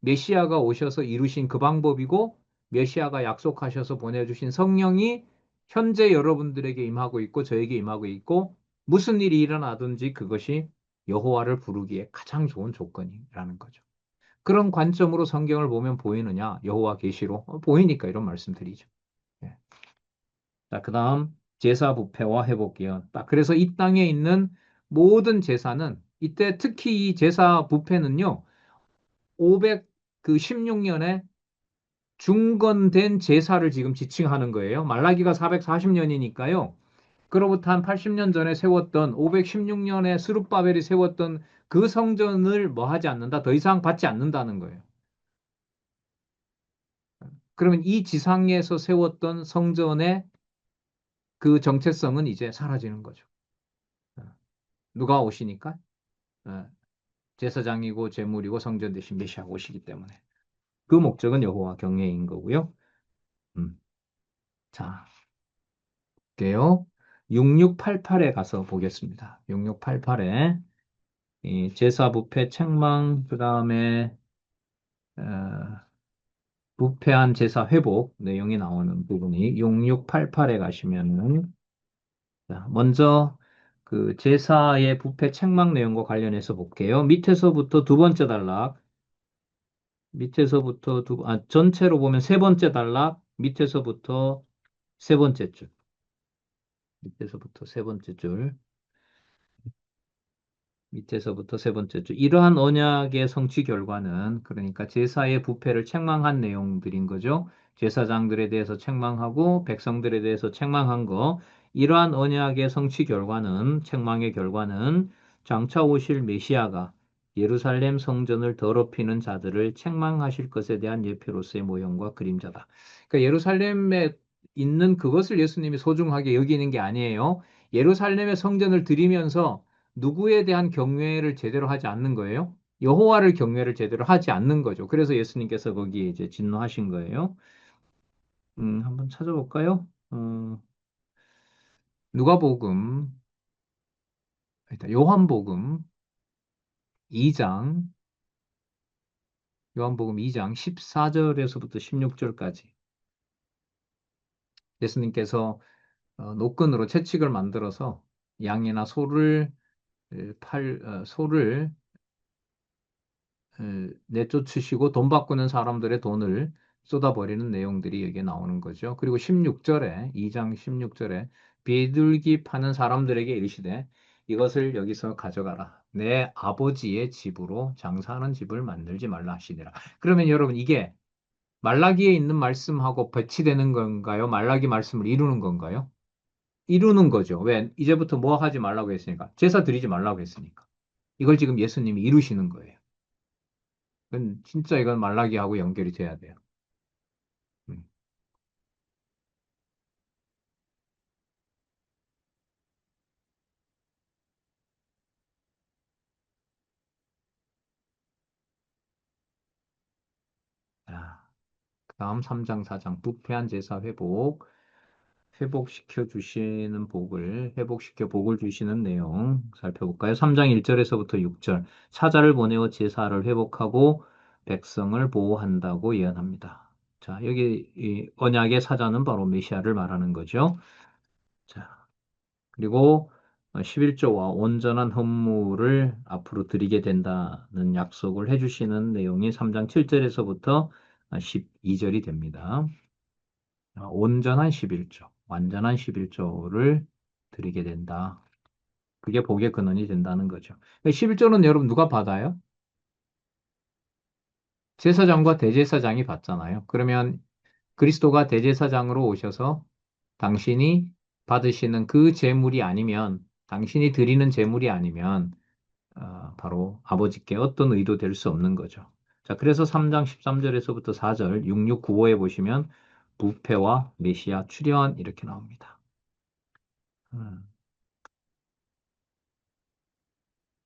메시아가 오셔서 이루신 그 방법이고 메시아가 약속하셔서 보내주신 성령이 현재 여러분들에게 임하고 있고 저에게 임하고 있고 무슨 일이 일어나든지 그것이 여호와를 부르기에 가장 좋은 조건이라는 거죠. 그런 관점으로 성경을 보면 보이느냐? 여호와 계시로 보이니까 이런 말씀드리죠. 예. 자, 그다음 제사 부패와 회복 예언. 딱 그래서 이 땅에 있는 모든 제사는 이때 특히 이 제사 부패는요. 516년에 중건된 제사를 지금 지칭하는 거예요. 말라기가 440년이니까요. 그로부터 한 80년 전에 세웠던 516년에 스룹바벨이 세웠던 그 성전을 뭐 하지 않는다? 더 이상 받지 않는다는 거예요. 그러면 이 지상에서 세웠던 성전의 그 정체성은 이제 사라지는 거죠. 어, 누가 오시니까? 어, 제사장이고 제물이고 성전 대신 메시아가 오시기 때문에. 그 목적은 여호와 경외인 거고요. 음. 자, 볼게요. 6688에 가서 보겠습니다. 6688에 이 제사 부패 책망 그다음에 부패한 제사 회복 내용이 나오는 부분이 6688에 가시면은 자, 먼저 그 제사의 부패 책망 내용과 관련해서 볼게요. 밑에서부터 두 번째 단락, 전체로 보면 세 번째 단락, 밑에서부터 세 번째 줄, 밑에서부터 세 번째 줄. 이러한 언약의 성취 결과는 그러니까 제사의 부패를 책망한 내용들인 거죠. 제사장들에 대해서 책망하고 백성들에 대해서 책망한 거. 이러한 언약의 성취 결과는 책망의 결과는 장차 오실 메시아가 예루살렘 성전을 더럽히는 자들을 책망하실 것에 대한 예표로서의 모형과 그림자다. 그러니까 예루살렘에 있는 그것을 예수님이 소중하게 여기는 게 아니에요. 예루살렘의 성전을 드리면서 누구에 대한 경외를 제대로 하지 않는 거예요? 여호와를 경외를 제대로 하지 않는 거죠. 그래서 예수님께서 거기에 이제 진노하신 거예요. 한번 찾아볼까요? 누가복음, 아니다, 요한복음 2장, 요한복음 2장 14절에서부터 16절까지 예수님께서 노끈으로 채찍을 만들어서 양이나 소를 내쫓으시고 돈 바꾸는 사람들의 돈을 쏟아버리는 내용들이 여기에 나오는 거죠. 그리고 16절에 2장 16절에 비둘기 파는 사람들에게 이르시되 이것을 여기서 가져가라. 내 아버지의 집으로 장사하는 집을 만들지 말라 하시니라. 그러면 여러분 이게 말라기에 있는 말씀하고 배치되는 건가요? 말라기 말씀을 이루는 건가요? 이루는 거죠. 왜? 이제부터 뭐 하지 말라고 했으니까. 제사 드리지 말라고 했으니까. 이걸 지금 예수님이 이루시는 거예요. 진짜 이건 말라기하고 연결이 돼야 돼요. 음. 자, 그다음 3장, 4장 부패한 제사 회복시켜 주시는 회복시켜 복을 주시는 내용 살펴볼까요? 3장 1절에서부터 6절. 사자를 보내어 제사를 회복하고 백성을 보호한다고 예언합니다. 자, 여기 이 언약의 사자는 바로 메시아를 말하는 거죠. 자, 그리고 11조와 온전한 헌물을 앞으로 드리게 된다는 약속을 해주시는 내용이 3장 7절에서부터 12절이 됩니다. 온전한 11조, 완전한 11조를 드리게 된다. 그게 복의 근원이 된다는 거죠. 11조는 여러분 누가 받아요? 제사장과 대제사장이 받잖아요. 그러면 그리스도가 대제사장으로 오셔서 당신이 받으시는 그 제물이 아니면, 당신이 드리는 제물이 아니면 바로 아버지께 어떤 의도 될 수 없는 거죠. 자, 그래서 3장 13절에서부터 4절, 6695에 보시면 부패와 메시아 출현 이렇게 나옵니다. 음.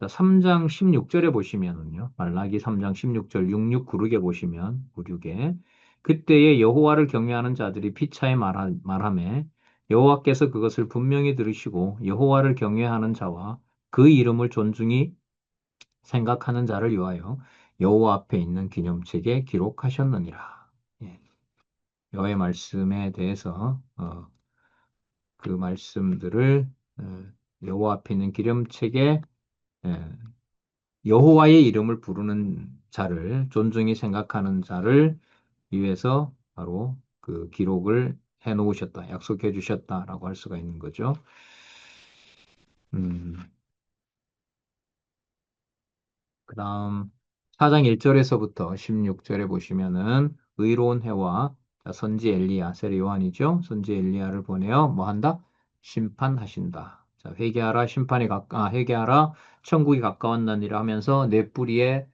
자, 3장 16절에 보시면은요. 말라기 3장 16절 6696에 보시면 96에 그때에 여호와를 경외하는 자들이 피차에 말하매 여호와께서 그것을 분명히 들으시고 여호와를 경외하는 자와 그 이름을 존중히 생각하는 자를 위하여 여호와 앞에 있는 기념책에 기록하셨느니라. 예. 여호와의 말씀에 대해서 그 말씀들을 어, 여호와 앞에 있는 기념책에 예, 여호와의 이름을 부르는 자를 존중히 생각하는 자를 위해서 바로 그 기록을 해 놓으셨다, 약속해 주셨다라고 할 수가 있는 거죠. 음, 그다음 4장 1절에서부터 16절에 보시면은 의로운 해와 자, 선지 엘리야, 세례 요한이죠. 선지 엘리야를 보내어 뭐 한다? 심판하신다. 자, 회개하라 천국이 가까웠느니라 하면서 내 뿌리에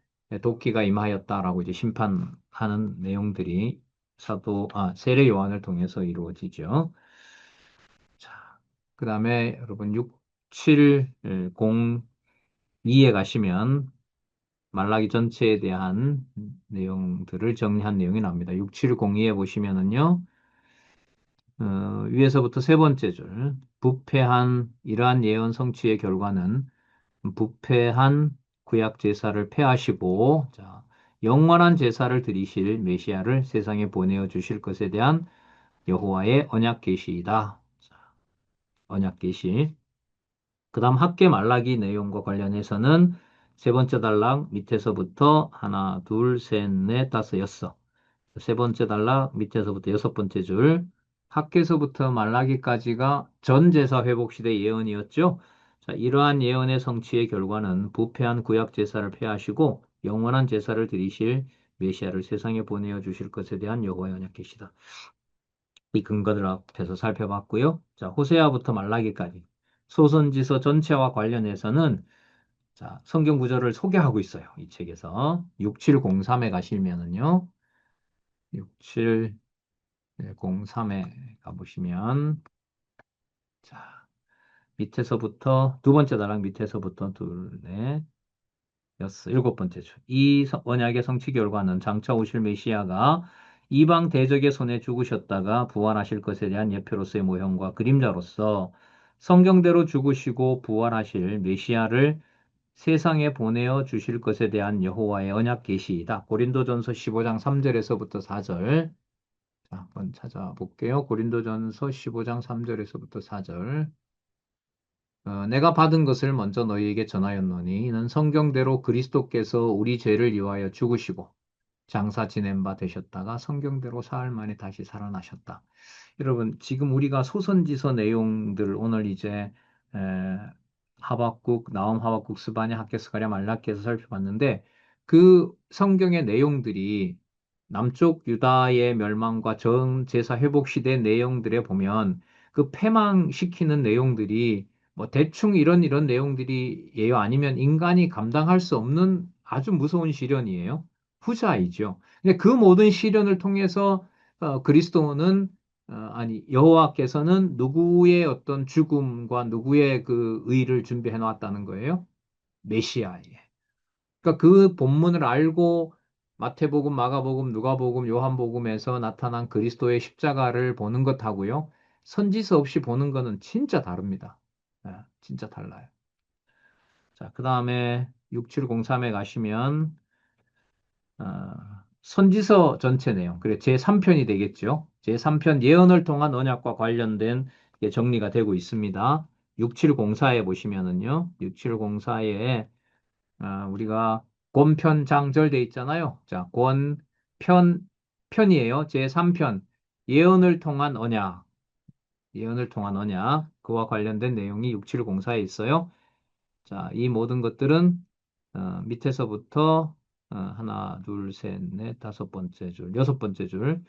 도끼가 임하였다라고 이제 심판하는 내용들이 세례 요한을 통해서 이루어지죠. 자, 그다음에 여러분 6702에 가시면 말라기 전체에 대한 내용들을 정리한 내용이 나옵니다. 6702에 보시면은요, 위에서부터 세 번째 줄, 부패한 이러한 예언 성취의 결과는 부패한 구약 제사를 폐하시고, 자, 영원한 제사를 드리실 메시아를 세상에 보내어 주실 것에 대한 여호와의 언약 계시이다. 자, 언약 계시. 그다음 학계 말라기 내용과 관련해서는 세 번째 단락 밑에서부터 하나, 둘, 셋, 넷, 다섯, 여섯. 세 번째 단락 밑에서부터 여섯 번째 줄. 학계서부터 말라기까지가 전 제사 회복 시대 예언이었죠. 자, 이러한 예언의 성취의 결과는 부패한 구약 제사를 폐하시고 영원한 제사를 드리실 메시아를 세상에 보내어 주실 것에 대한 여호와의 언약 계시다. 이 근거들 앞에서 살펴봤고요. 자, 호세아부터 말라기까지 소선지서 전체와 관련해서는 자, 성경 구절을 소개하고 있어요. 이 책에서 6703에 가시면은요. 6703에 가보시면 자, 밑에서부터 두 번째 단락 밑에서부터 둘, 넷, 여섯, 일곱 번째 줄. 이 언약의 성취 결과는 장차 오실 메시아가 이방 대적의 손에 죽으셨다가 부활하실 것에 대한 예표로서의 모형과 그림자로서 성경대로 죽으시고 부활하실 메시아를 세상에 보내어 주실 것에 대한 여호와의 언약 계시이다. 고린도전서 15장 3절에서부터 4절. 자, 한번 찾아볼게요. 고린도전서 15장 3절에서부터 4절. 내가 받은 것을 먼저 너희에게 전하였노니 이는 성경대로 그리스도께서 우리 죄를 위하여 죽으시고 장사 지낸 바 되셨다가 성경대로 사흘 만에 다시 살아나셨다. 여러분, 지금 우리가 소선지서 내용들 오늘 이제 에, 하박국, 나움, 하박국, 스바냐, 학개, 스가랴, 말라기에서 살펴봤는데 그 성경의 내용들이 남쪽 유다의 멸망과 전 제사 회복 시대 내용들에 보면 그 패망시키는 내용들이 뭐 대충 이런 내용들이에요. 아니면 인간이 감당할 수 없는 아주 무서운 시련이에요. 후자이죠. 근데 그 모든 시련을 통해서 그리스도는 아니 여호와께서는 누구의 어떤 죽음과 누구의 그 의를 준비해 놓았다는 거예요? 메시아의. 그러니까 그 본문을 알고 마태복음, 마가복음, 누가복음, 요한복음에서 나타난 그리스도의 십자가를 보는 것하고요. 선지서 없이 보는 거는 진짜 다릅니다. 진짜 달라요. 자, 그 다음에 6703에 가시면 선지서 전체 내용, 그래 제3편이 되겠죠. 제3편 예언을 통한 언약과 관련된 게 정리가 되고 있습니다. 6704에 보시면은요. 6704에 우리가 권편장절 돼 있잖아요. 자, 편이에요. 제3편 예언을 통한 언약, 예언을 통한 언약 그와 관련된 내용이 6704에 있어요. 자, 이 모든 것들은 밑에서부터 하나, 둘, 셋, 넷, 다섯 번째 줄, 여섯 번째 줄.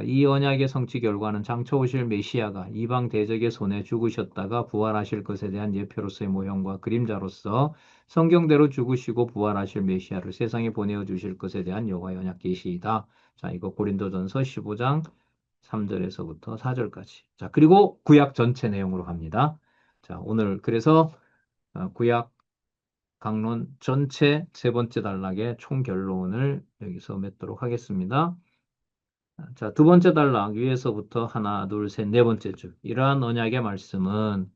이 언약의 성취 결과는 장차 오실 메시아가 이방 대적의 손에 죽으셨다가 부활하실 것에 대한 예표로서의 모형과 그림자로서 성경대로 죽으시고 부활하실 메시아를 세상에 보내어 주실 것에 대한 여호와의 언약 계시이다. 자, 이거 고린도전서 15장 3절에서부터 4절까지. 자, 그리고 구약 전체 내용으로 갑니다. 자, 오늘 그래서 구약 강론 전체 세 번째 단락의 총 결론을 여기서 맺도록 하겠습니다. 자, 두 번째 단락 위에서부터 하나, 둘, 셋, 네 번째 줄. 이러한 언약의 말씀은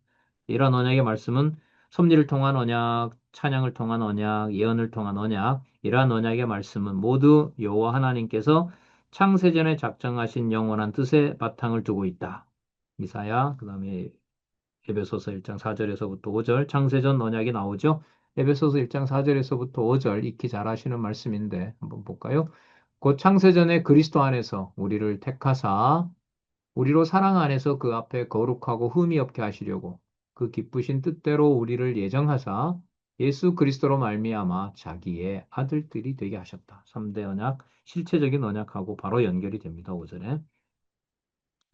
섭리를 통한 언약, 찬양을 통한 언약, 예언을 통한 언약, 이러한 언약의 말씀은 모두 여호와 하나님께서 창세전에 작정하신 영원한 뜻의 바탕을 두고 있다. 이사야, 그 다음에 에베소서 1장 4절에서부터 5절 창세전 언약이 나오죠. 에베소서 1장 4절에서부터 5절 익히 잘 아시는 말씀인데 한번 볼까요? 곧 창세전에 그리스도 안에서 우리를 택하사 우리로 사랑 안에서 그 앞에 거룩하고 흠이 없게 하시려고 그 기쁘신 뜻대로 우리를 예정하사 예수 그리스도로 말미암아 자기의 아들들이 되게 하셨다. 3대 언약, 실체적인 언약하고 바로 연결이 됩니다. 5절에.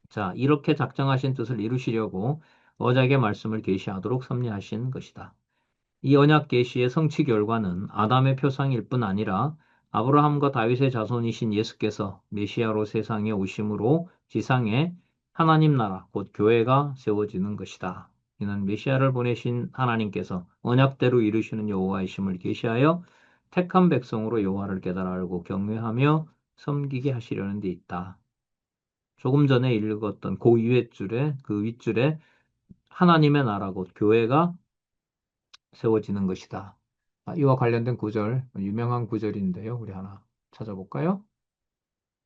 자, 이렇게 작정하신 뜻을 이루시려고 언약의 말씀을 계시하도록 섭리하신 것이다. 이 언약 계시의 성취 결과는 아담의 표상일 뿐 아니라 아브라함과 다윗의 자손이신 예수께서 메시아로 세상에 오심으로 지상에 하나님 나라 곧 교회가 세워지는 것이다. 이는 메시아를 보내신 하나님께서 언약대로 이루시는 여호와이심을 계시하여 택한 백성으로 여호와를 깨달아 알고 경외하며 섬기게 하시려는 데 있다. 조금 전에 읽었던 그 위에 줄에 그 윗줄에 하나님의 나라 곧 교회가 세워지는 것이다. 이와 관련된 구절, 유명한 구절인데요. 우리 하나 찾아볼까요?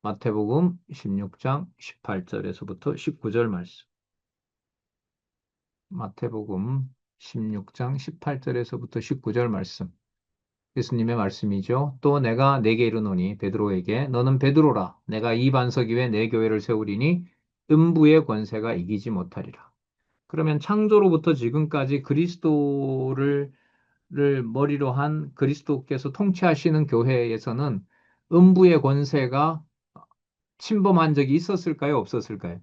마태복음 16장 18절에서부터 19절 말씀. 마태복음 16장 18절에서부터 19절 말씀. 예수님의 말씀이죠. 또 내가 내게 이르노니 베드로에게 너는 베드로라. 내가 이 반석 위에 내 교회를 세우리니 음부의 권세가 이기지 못하리라. 그러면 창조로부터 지금까지 그리스도를 머리로 한 그리스도께서 통치하시는 교회에서는 음부의 권세가 침범한 적이 있었을까요? 없었을까요?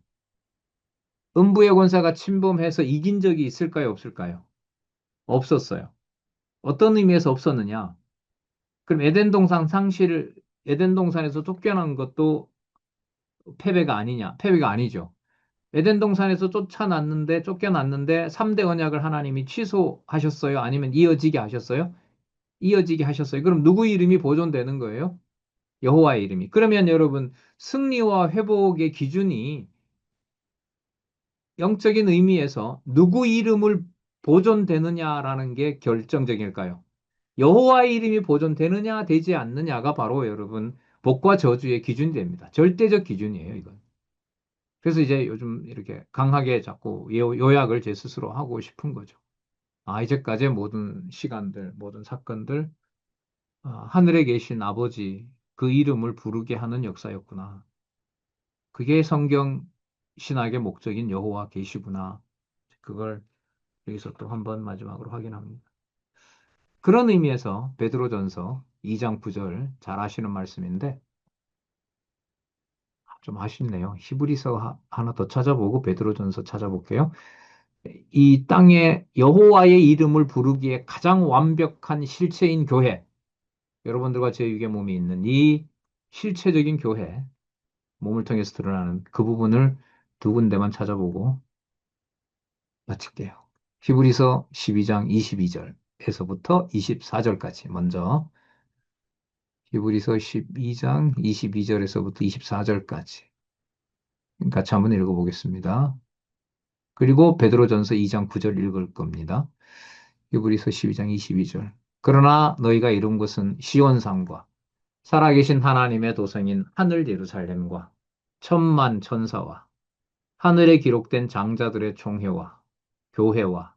음부의 권세가 침범해서 이긴 적이 있을까요? 없을까요? 없었어요. 어떤 의미에서 없었느냐? 그럼 에덴 동산에서 쫓겨난 것도 패배가 아니냐? 패배가 아니죠. 에덴 동산에서 쫓겨났는데 3대 언약을 하나님이 취소하셨어요? 아니면 이어지게 하셨어요? 이어지게 하셨어요. 그럼 누구 이름이 보존되는 거예요? 여호와의 이름이. 그러면 여러분, 승리와 회복의 기준이 영적인 의미에서 누구 이름을 보존되느냐라는 게 결정적일까요? 여호와의 이름이 보존되느냐, 되지 않느냐가 바로 여러분, 복과 저주의 기준이 됩니다. 절대적 기준이에요, 이건. 그래서 이제 요즘 이렇게 강하게 자꾸 요약을 제 스스로 하고 싶은 거죠. 아, 이제까지의 모든 시간들, 모든 사건들, 하늘에 계신 아버지 그 이름을 부르게 하는 역사였구나. 그게 성경 신학의 목적인 여호와 계시구나. 그걸 여기서 또 한 번 마지막으로 확인합니다. 그런 의미에서 베드로전서 2장 9절 잘 아시는 말씀인데 좀 아쉽네요. 히브리서 하나 더 찾아보고 베드로전서 찾아볼게요. 이 땅에 여호와의 이름을 부르기에 가장 완벽한 실체인 교회, 여러분들과 제 육의 몸이 있는 이 실체적인 교회, 몸을 통해서 드러나는 그 부분을 두 군데만 찾아보고 마칠게요. 히브리서 12장 22절에서부터 24절까지 먼저 히브리서 12장 22절에서부터 24절까지 같이 한번 읽어보겠습니다. 그리고 베드로전서 2장 9절 읽을 겁니다. 히브리서 12장 22절. 그러나 너희가 이룬 것은 시온산과 살아계신 하나님의 도성인 하늘 예루살렘과 천만 천사와 하늘에 기록된 장자들의 총회와 교회와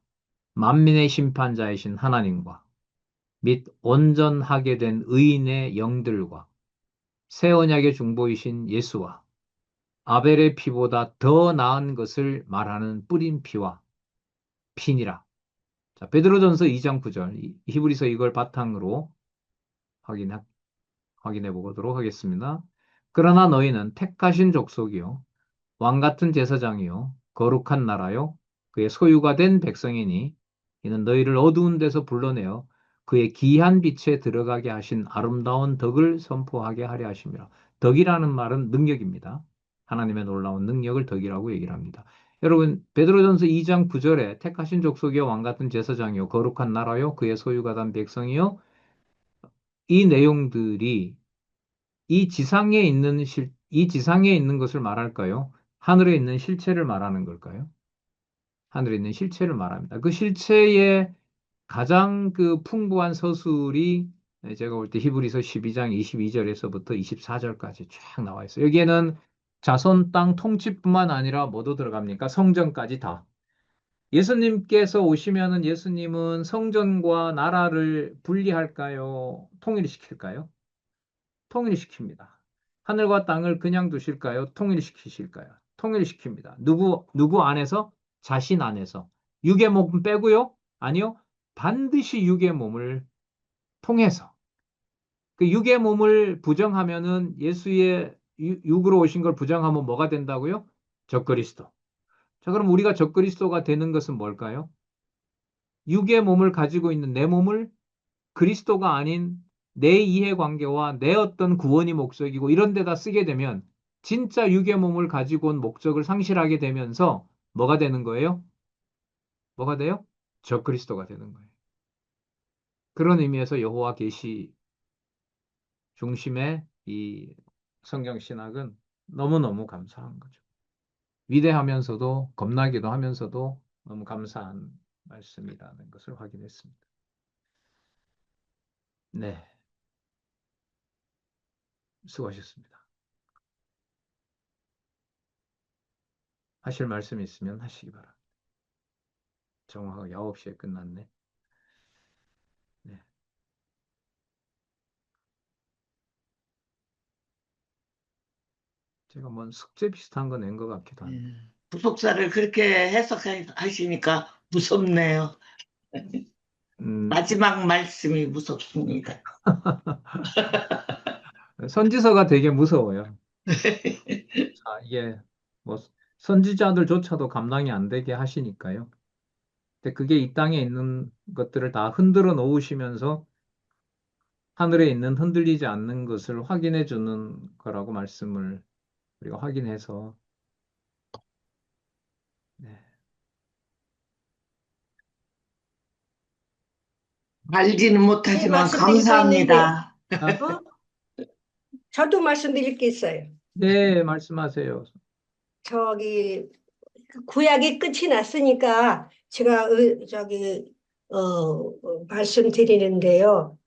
만민의 심판자이신 하나님과 및 온전하게 된 의인의 영들과 새 언약의 중보이신 예수와 아벨의 피보다 더 나은 것을 말하는 뿌린 피와 피니라. 자, 베드로전서 2장 9절, 히브리서 이걸 바탕으로 확인해, 확인해 보도록 하겠습니다. 그러나 너희는 택하신 족속이요 왕 같은 제사장이요 거룩한 나라요 그의 소유가 된 백성이니 이는 너희를 어두운 데서 불러내어 그의 귀한 빛에 들어가게 하신 아름다운 덕을 선포하게 하려 하심이라. 덕이라는 말은 능력입니다. 하나님의 놀라운 능력을 덕이라고 얘기를 합니다. 여러분, 베드로전서 2장 9절에 택하신 족속이요 왕 같은 제사장이요 거룩한 나라요 그의 소유가 된 백성이요, 이 내용들이 이 지상에 있는 것을 말할까요? 하늘에 있는 실체를 말하는 걸까요? 하늘에 있는 실체를 말합니다. 그 실체의 가장 그 풍부한 서술이 제가 볼 때 히브리서 12장 22절에서부터 24절까지 쫙 나와 있어요. 여기에는 자손 땅 통치뿐만 아니라 뭐도 들어갑니까? 성전까지 다. 예수님께서 오시면은 예수님은 성전과 나라를 분리할까요? 통일시킬까요? 통일시킵니다. 하늘과 땅을 그냥 두실까요? 통일시키실까요? 통일시킵니다. 누구 안에서? 자신 안에서. 육의 몸 빼고요? 아니요. 반드시 육의 몸을 통해서. 그 육의 몸을 부정하면은 예수의 육으로 오신 걸 부정하면 뭐가 된다고요? 적그리스도. 자, 그럼 우리가 적그리스도가 되는 것은 뭘까요? 육의 몸을 가지고 있는 내 몸을 그리스도가 아닌 내 이해관계와 내 어떤 구원이 목적이고 이런 데다 쓰게 되면 진짜 육의 몸을 가지고 온 목적을 상실하게 되면서 뭐가 되는 거예요? 뭐가 돼요? 적그리스도가 되는 거예요. 그런 의미에서 여호와 계시 중심의 이 성경 신학은 너무너무 감사한 거죠. 위대하면서도 겁나기도 하면서도 너무 감사한 말씀이라는 것을 확인했습니다. 네, 수고하셨습니다. 하실 말씀 있으면 하시기 바랍니다. 정확하게 9시에 끝났네. 네. 제가 뭔 숙제 비슷한 거 낸 것 같기도 한데. 부속사를 그렇게 해석하시니까 무섭네요. 음, 마지막 말씀이 무섭습니다. 선지서가 되게 무서워요. 아, 이게 뭐 선지자들조차도 감당이 안 되게 하시니까요. 근데 그게 이 땅에 있는 것들을 다 흔들어 놓으시면서 하늘에 있는 흔들리지 않는 것을 확인해 주는 거라고 말씀을 우리가 확인해서 알지는 네, 못하지만 말씀드릴 거 있는데, 감사합니다. 아, 어? 저도 말씀드릴 게 있어요. 네, 말씀하세요. 저기, 구약이 끝이 났으니까, 제가, 말씀드리는데요.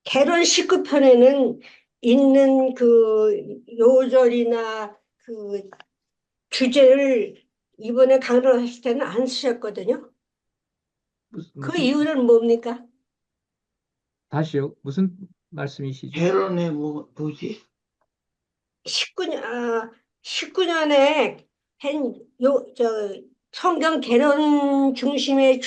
결혼 19편에는 있는 그 요절이나 그 주제를 이번에 강론하실 때는 안 쓰셨거든요. 그 무슨, 이유는 뭡니까? 다시요? 무슨 말씀이시죠? 결혼해 뭐지? 19년, 19년에 성경 개론 중심의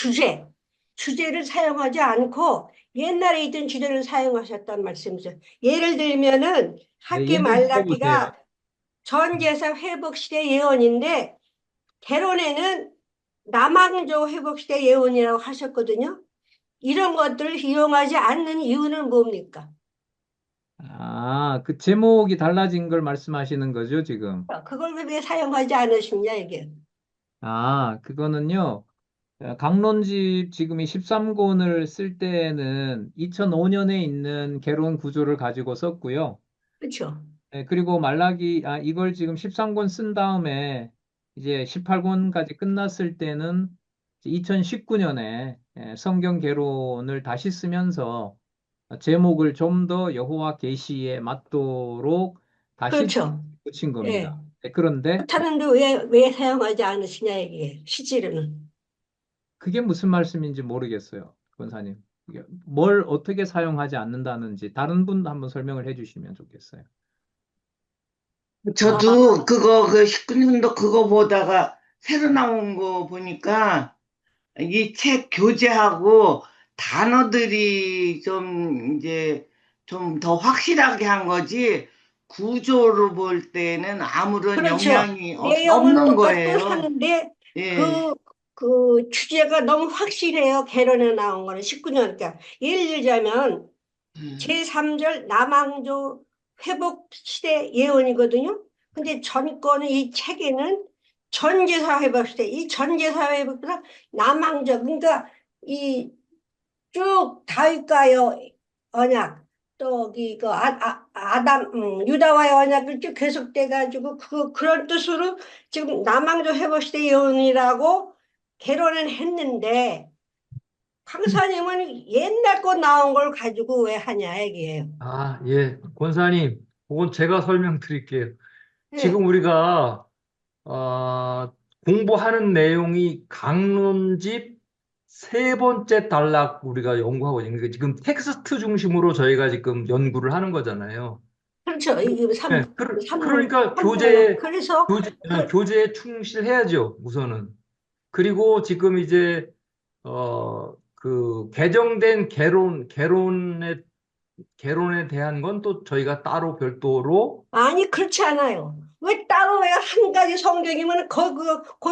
주제를 사용하지 않고 옛날에 있던 주제를 사용하셨단 말씀이죠. 예를 들면은 네, 학계 예를 들어보세요. 말라기가 전제사 회복 시대 예언인데 개론에는 남왕조 회복 시대 예언이라고 하셨거든요. 이런 것들을 이용하지 않는 이유는 뭡니까? 아, 그 제목이 달라진 걸 말씀하시는 거죠, 지금? 그걸 왜 사용하지 않으시냐 이게. 아, 그거는요. 강론집 지금 이 13권을 쓸 때는 2005년에 있는 개론 구조를 가지고 썼고요. 그렇죠? 네, 그리고 이걸 지금 13권 쓴 다음에 이제 18권까지 끝났을 때는 2019년에 성경 개론을 다시 쓰면서 제목을 좀 더 여호와 계시에 맞도록 다시 그렇죠. 붙인 예. 겁니다. 네, 그런데 그렇다는데 왜 사용하지 않으시냐 이게 실제로는. 그게 무슨 말씀인지 모르겠어요, 권사님. 이게 뭘 어떻게 사용하지 않는다는지 다른 분 한번 설명을 해주시면 좋겠어요. 아, 저도 그거 그 19년도 그거 보다가 새로 나온 거 보니까 이 책 교재하고 단어들이 좀 이제 좀 더 확실하게 한 거지 구조로 볼 때는 아무런 그렇죠. 영향이 내용은 없는 거예요. 똑같하는데 예. 그 주제가 너무 확실해요. 개론에 나온 거는 19년. 그러니까 예를 들자면 음. 제3절 남왕조 회복 시대 예언이거든요. 근데 전 거는 이 책에는 전제사 회복 시대, 이 전제사 회복보다 남왕조, 그러니까 이 쭉 다윗과의 언약, 또 그 유다와의 언약을 쭉 계속돼가지고 그런 뜻으로 지금 남왕조 회복 시대 예언이라고 개론을 했는데 강사님은 옛날 거 나온 걸 가지고 왜 하냐 얘기예요. 아, 예. 권사님, 그건 제가 설명드릴게요. 네, 지금 우리가, 공부하는 내용이 강론집 세 번째 단락 우리가 연구하고 있는 게 지금 텍스트 중심으로 저희가 지금 연구를 하는 거잖아요. 그렇죠. 이게 네, 그러니까 삼단락. 그래서 그 교재에 충실해야죠, 우선은. 그리고 지금 이제, 개정된 개론에 대한 건 또 저희가 따로 별도로 아니 그렇지 않아요. 왜 따로 왜 한 가지 성경이면 그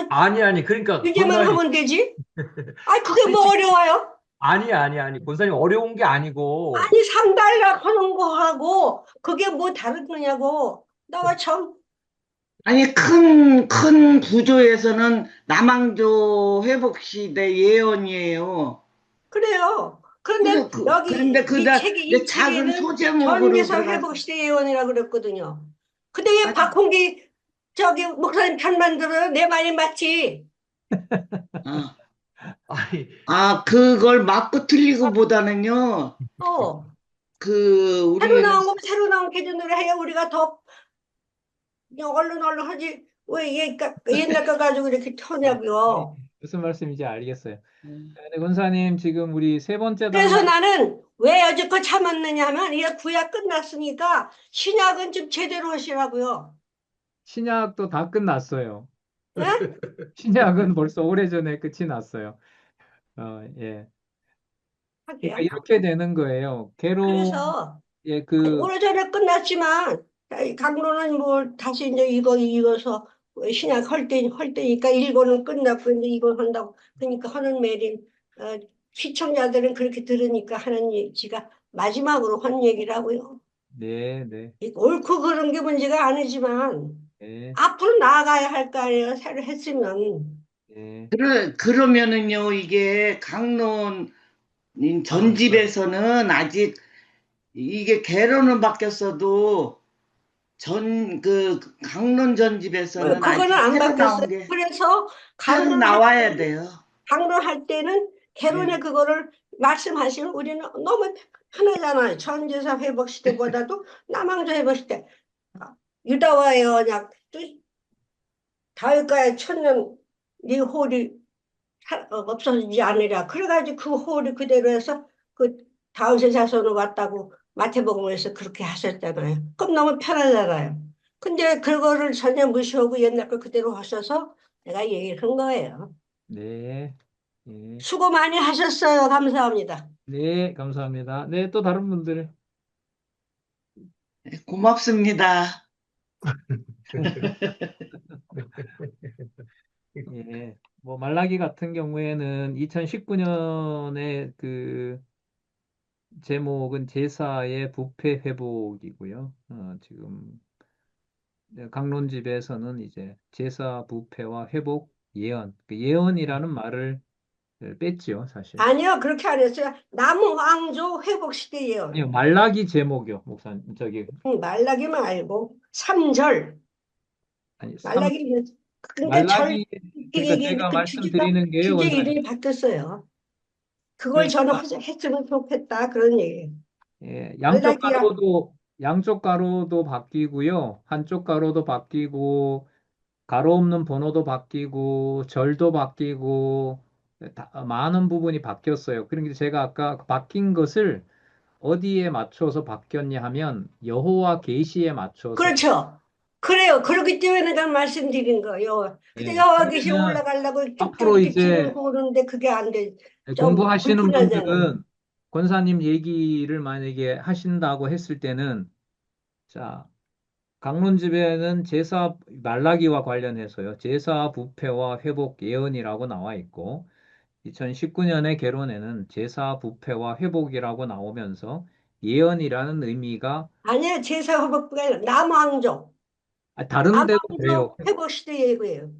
아니 그러니까 규제만 권사님 하면 되지? 아니 그게 아니 뭐 어려워요? 아니 권사님 어려운 게 아니고 아니 삼단락 하는 거하고 그게 뭐 다른 거냐고. 나가 참 아니 큰 구조에서는 남왕조 회복 시대 예언이에요. 그래요. 그런데 여기 그런데 이 그 작은 책에는 소제목으로 전개사 들어갔어. 회복 시대 예언이라고 그랬거든요. 근데 왜 아니, 박홍기 저기 목사님 편만 들어요? 내 말이 맞지? 아, 아니 그걸 맞고 틀리고보다는요. 어. 새로 우리는 나온 거 새로 나온 기준으로 해야 우리가 더 그냥 얼른 하지. 왜 옛날 거 가지고 이렇게 아, 네. 터냐고요. 무슨 말씀인지 알겠어요. 네, 권사님, 지금 우리 세 번째 그래서 단락, 나는 왜 여지껏 참았느냐 하면 이게 구약 끝났으니까 신약은 좀 제대로 하시라고요. 신약도 다 끝났어요. 예? 신약은 벌써 오래전에 끝이 났어요. 예. 그러니까 하게요. 이렇게 되는 거예요. 그래서 예, 오래전에 끝났지만 강론은 뭐 다시 이제 이거서 신약 할 때니까 일본은 끝났고 이제 이거 한다고 그러니까 하는 말인 시청자들은 그렇게 들으니까 하는 얘기가 마지막으로 한 얘기라고요. 네, 네, 옳고 그런 게 문제가 아니지만 네, 앞으로 나아가야 할 거 아니에요. 새로 했으면. 네. 그러면은요, 이게 강론 이 아, 전집에서는 아직 이게 개로는 바뀌었어도 그 강론 전집에서는 그거는 아직 안 새로 바뀌었어요. 나온 게 그래서 새로 강론할 나와야 때는, 돼요. 강론할 때는 개론의 예. 그거를 말씀하시면 우리는 너무 편하잖아요. 전제사 회복 시대보다도 남왕조 회복 시대. 유다와의 언약, 또 다윗과의 천년 네 홀이 없어지지 않으랴. 그래가지고 그 홀이 그대로 해서 그 다윗의 자손으로 왔다고 마태복음에서 그렇게 하셨잖아요. 그럼 너무 편하잖아요. 근데 그거를 전혀 무시하고 옛날 걸 그대로 하셔서 내가 얘기를 한 거예요. 네. 예. 수고 많이 하셨어요. 감사합니다. 네, 감사합니다. 네, 또 다른 분들. 고맙습니다. 예. 뭐 말라기 같은 경우에는 2019년에 그 제목은 제사의 부패 회복이고요. 지금 강론집에서는 이제 제사 부패와 회복 예언. 그 예언이라는 말을 뺐지요, 사실. 아니요, 그렇게 안 했어요. 남왕조 회복시대 아니요, 예언. 말라기 제목이요, 목사님. 저기 말라기 말고 3절. 아니 말라기, 근데 절 말라기 그러니까 얘기 제가 그 말씀드리는 게요, 주제 원사님. 이름이 바뀌었어요. 그걸 저는 그러니까 했으면 좋겠다. 그런 얘기예요. 예, 말라기야. 양쪽 가로도 바뀌고요. 한쪽 가로도 바뀌고 가로 없는 번호도 바뀌고 절도 바뀌고 많은 부분이 바뀌었어요. 그러니까 제가 아까 바뀐 것을 어디에 맞춰서 바뀌었냐 하면 여호와 계시에 맞춰서 그렇죠. 그래요. 그렇기 때문에 내가 말씀드린 거예요. 근데 예, 여기 계시 그러면 올라가려고 쭉쭉 앞으로 이렇게 이제 길을 오르는데 그게 안 돼. 좀 공부하시는 불편하잖아요. 분들은 권사님 얘기를 만약에 하신다고 했을 때는 자, 강론집에는 제사 말라기와 관련해서요. 제사 부패와 회복 예언이라고 나와 있고 2019년의 개론에는 제사 부패와 회복이라고 나오면서 예언이라는 의미가 아니야, 제사 회복부가 아니라 남왕조. 다른 데도 남왕조 그래요. 회복시대 얘기예요.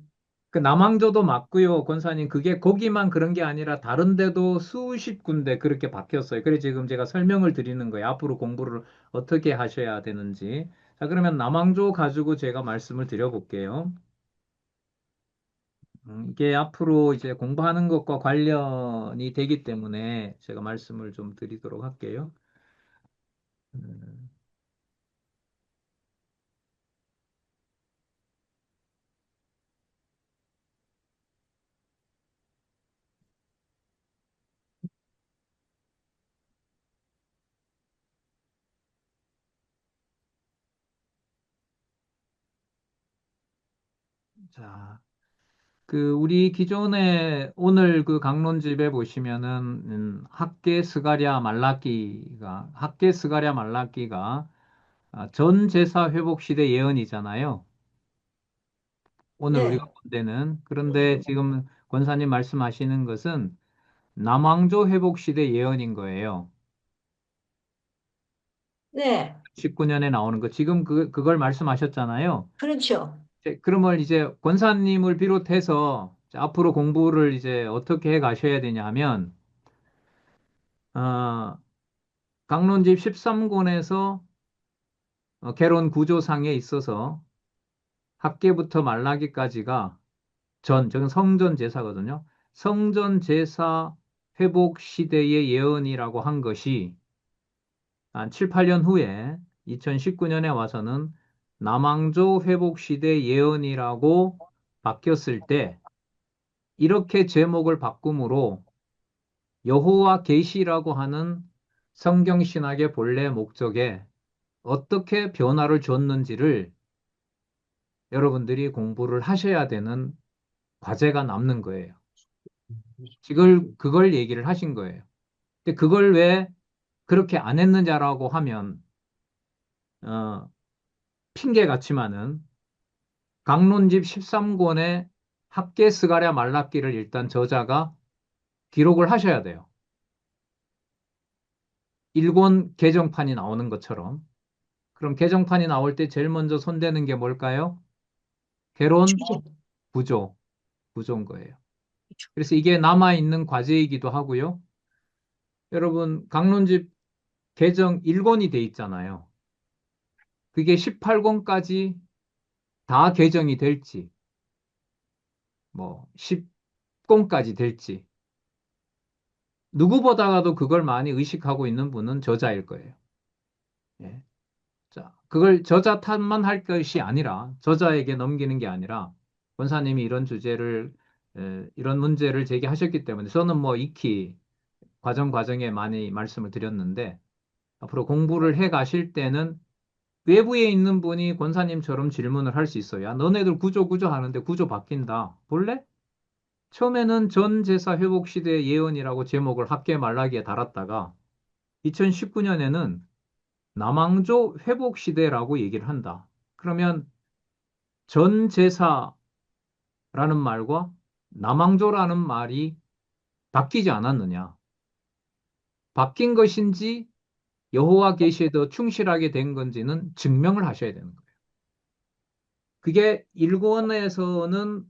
그 남항저도 맞고요, 권사님. 그게 거기만 그런 게 아니라 다른 데도 수십 군데 그렇게 바뀌었어요. 그래 지금 제가 설명을 드리는 거예요. 앞으로 공부를 어떻게 하셔야 되는지. 자, 그러면 남항조 가지고 제가 말씀을 드려볼게요. 이게 앞으로 이제 공부하는 것과 관련이 되기 때문에 제가 말씀을 좀 드리도록 할게요. 음, 자, 그 우리 기존에 오늘 그 강론집에 보시면은 학계 스가랴 말라기가 전 제사 회복 시대 예언이잖아요. 오늘 우리가 네. 본 데는 그런데 지금 권사님 말씀하시는 것은 남왕조 회복 시대 예언인 거예요. 네. 19년에 나오는 거 지금 그걸 말씀하셨잖아요. 그렇죠. 그러면 이제 권사님을 비롯해서 앞으로 공부를 이제 어떻게 해 가셔야 되냐 하면 어, 강론집 13권에서 개론 구조상에 있어서 학계부터 말라기까지가 저는 성전 제사거든요. 성전 제사 회복 시대의 예언이라고 한 것이 한 7, 8년 후에 2019년에 와서는 남왕조 회복 시대 예언이라고 바뀌었을 때 이렇게 제목을 바꿈으로 여호와 계시라고 하는 성경 신학의 본래 목적에 어떻게 변화를 줬는지를 여러분들이 공부를 하셔야 되는 과제가 남는 거예요. 지금 그걸 얘기를 하신 거예요. 근데 그걸 왜 그렇게 안 했느냐라고 하면 어, 핑계 같지만은 강론집 13권의 학계 스가랴 말라기를 일단 저자가 기록을 하셔야 돼요. 1권 개정판이 나오는 것처럼. 그럼 개정판이 나올 때 제일 먼저 손대는 게 뭘까요? 개론 구조, 구조인 거예요. 그래서 이게 남아있는 과제이기도 하고요. 여러분, 강론집 개정 1권이 돼 있잖아요. 그게 18권까지 다 개정이 될지, 뭐, 10권까지 될지, 누구보다도 그걸 많이 의식하고 있는 분은 저자일 거예요. 예. 자, 그걸 저자 탓만 할 것이 아니라, 저자에게 넘기는 게 아니라, 권사님이 이런 주제를, 이런 문제를 제기하셨기 때문에, 저는 뭐 익히 과정에 많이 말씀을 드렸는데, 앞으로 공부를 해 가실 때는 외부에 있는 분이 권사님처럼 질문을 할 수 있어요. 야, 너네들 구조 하는데 구조 바뀐다. 볼래? 처음에는 전 제사 회복 시대 예언이라고 제목을 학계 말라기에 달았다가 2019년에는 남왕조 회복 시대라고 얘기를 한다. 그러면 전 제사라는 말과 남왕조라는 말이 바뀌지 않았느냐? 바뀐 것인지 여호와 계시에 더 충실하게 된 건지는 증명을 하셔야 되는 거예요. 그게 1권에서는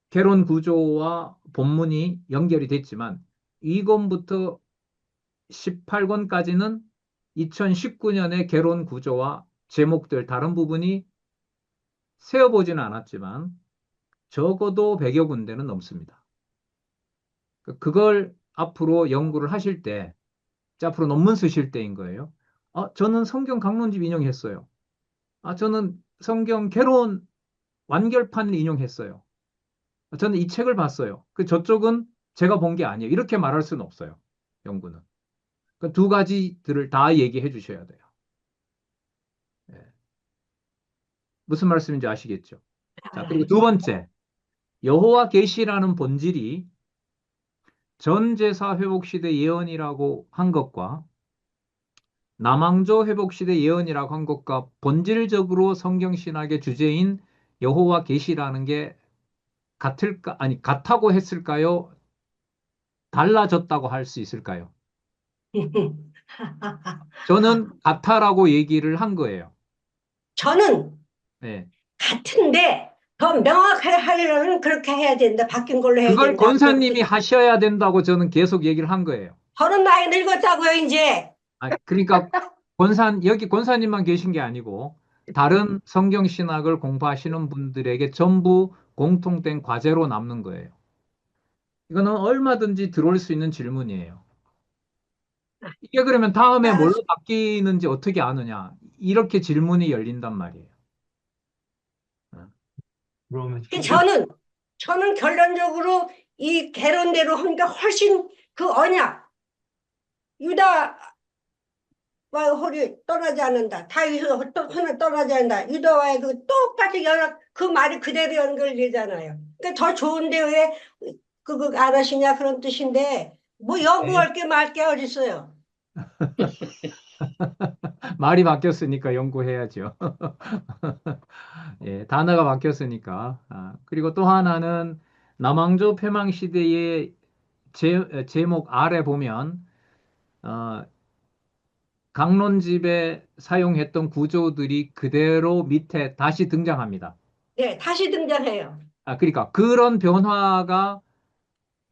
개론 구조와 본문이 연결이 됐지만 2권부터 18권까지는 2019년의 개론 구조와 제목들 다른 부분이 세어보지는 않았지만 적어도 100여 군데는 넘습니다. 그걸 앞으로 연구를 하실 때, 앞으로 논문 쓰실 때인 거예요. 저는 성경 강론집 인용했어요. 저는 성경 개론 완결판을 인용했어요. 저는 이 책을 봤어요. 저쪽은 제가 본 게 아니에요. 이렇게 말할 수는 없어요. 연구는. 그 두 가지들을 다 얘기해 주셔야 돼요. 예. 무슨 말씀인지 아시겠죠? 자, 그리고 두 번째, 여호와 계시라는 본질이 전 제사 회복 시대 예언이라고 한 것과 남왕조 회복 시대 예언이라고 한 것과 본질적으로 성경 신학의 주제인 여호와 계시라는 게 같을까 아니 같다고 했을까요? 달라졌다고 할 수 있을까요? 저는 같다라고 얘기를 한 거예요. 저는 네. 같은데 더 명확하게 하려면 그렇게 해야 된다. 바뀐 걸로 해야 그걸 된다. 권사님이 하셔야 된다고 저는 계속 얘기를 한 거예요. 저는 많이 늙었다고요, 이제. 그러니까 여기 권사님만 계신 게 아니고 다른 성경 신학을 공부하시는 분들에게 전부 공통된 과제로 남는 거예요. 이거는 얼마든지 들어올 수 있는 질문이에요. 이게 그러면 다음에 아, 뭘로 바뀌는지 어떻게 아느냐? 이렇게 질문이 열린단 말이에요. 어. 그러면 그 저는 결론적으로 이 개론대로 하니까 훨씬 그 언약, 유다와 홀이 떠나지 않는다. 다윗과 홀은 떠나지 않는다. 유다와의 그 똑같이 연합, 그 말이 그대로 연결되잖아요. 그러니까 더 좋은데 왜 그거 안 하시냐 그런 뜻인데 뭐 네. 연구할 게 말 게 어딨어요. 말이 바뀌었으니까 연구해야죠. 예, 단어가 바뀌었으니까. 그리고 또 하나는 남왕조 패망 시대의 제목 아래 보면 어, 강론집에 사용했던 구조들이 그대로 밑에 다시 등장합니다. 네, 다시 등장해요. 그러니까 그런 변화가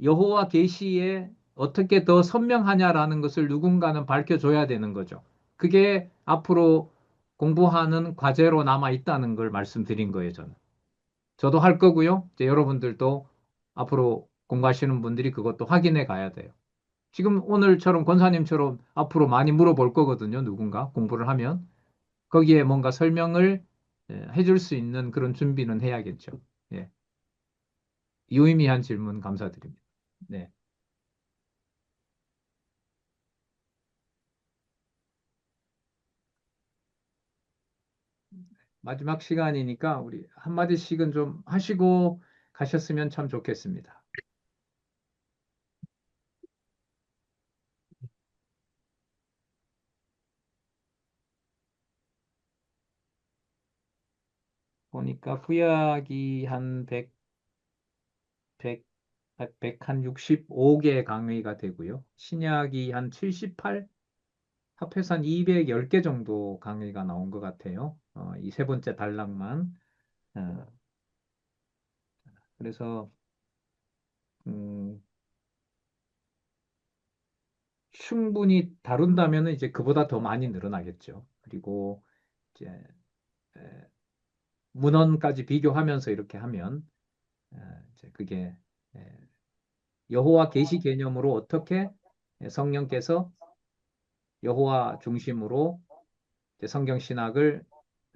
여호와 계시에 어떻게 더 선명하냐라는 것을 누군가는 밝혀줘야 되는 거죠. 그게 앞으로 공부하는 과제로 남아 있다는 걸 말씀드린 거예요, 저는. 저도 할 거고요. 이제 여러분들도 앞으로 공부하시는 분들이 그것도 확인해 가야 돼요. 지금 오늘처럼 권사님처럼 앞으로 많이 물어볼 거거든요. 누군가 공부를 하면. 거기에 뭔가 설명을 해줄 수 있는 그런 준비는 해야겠죠. 예. 유의미한 질문 감사드립니다. 네. 마지막 시간이니까 우리 한마디씩은 좀 하시고 가셨으면 참 좋겠습니다. 보니까 구약이 한 165개 강의가 되고요. 신약이 한 78, 합해서 한 210개 정도 강의가 나온 것 같아요. 이 세 번째 단락만. 어, 그래서 음, 충분히 다룬다면 이제 그보다 더 많이 늘어나겠죠. 그리고 이제 에, 문헌까지 비교하면서 이렇게 하면 이제 그게 에, 여호와 계시 개념으로 어떻게 성령께서 여호와 중심으로 이제 성경 신학을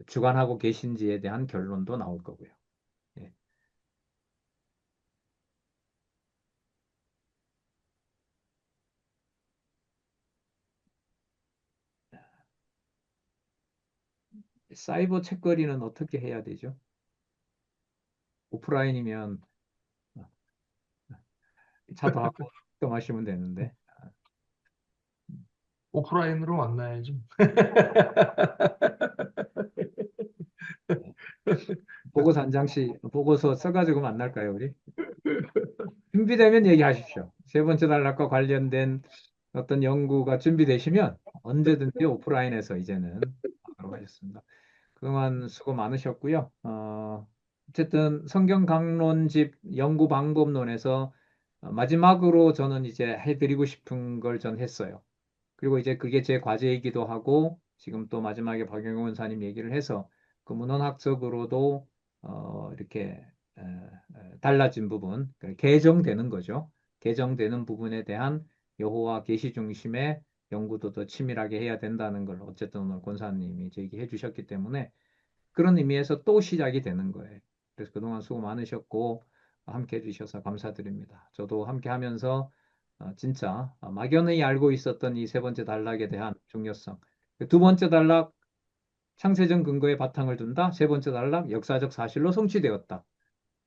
주관하고 계신지에 대한 결론도 나올 거고요. 예. 사이버 책거리는 어떻게 해야 되죠? 오프라인이면 차도 하고 또 마시면 되는데 오프라인으로 만나야죠. 보고서 한 장씩 보고서 써가지고 만날까요, 우리? 준비되면 얘기하십시오. 세 번째 단락과 관련된 어떤 연구가 준비되시면 언제든지 오프라인에서 이제는 하도록 하겠습니다. 그동안 수고 많으셨고요. 어쨌든 성경 강론집 연구 방법론에서 마지막으로 저는 이제 해드리고 싶은 걸 전 했어요. 그리고 이제 그게 제 과제이기도 하고 지금 또 마지막에 박영호 원사님 얘기를 해서 그 문헌학적으로도 이렇게 달라진 부분, 그러니까 개정되는 거죠. 개정되는 부분에 대한 여호와 계시 중심의 연구도 더 치밀하게 해야 된다는 걸 어쨌든 오늘 권사님이 제기해 주셨기 때문에 그런 의미에서 또 시작이 되는 거예요. 그래서 그동안 수고 많으셨고 함께 해주셔서 감사드립니다. 저도 함께 하면서 진짜 막연히 알고 있었던 이 세 번째 단락에 대한 중요성. 두 번째 단락 창세전 근거에 바탕을 둔다. 세 번째 단락 역사적 사실로 성취되었다.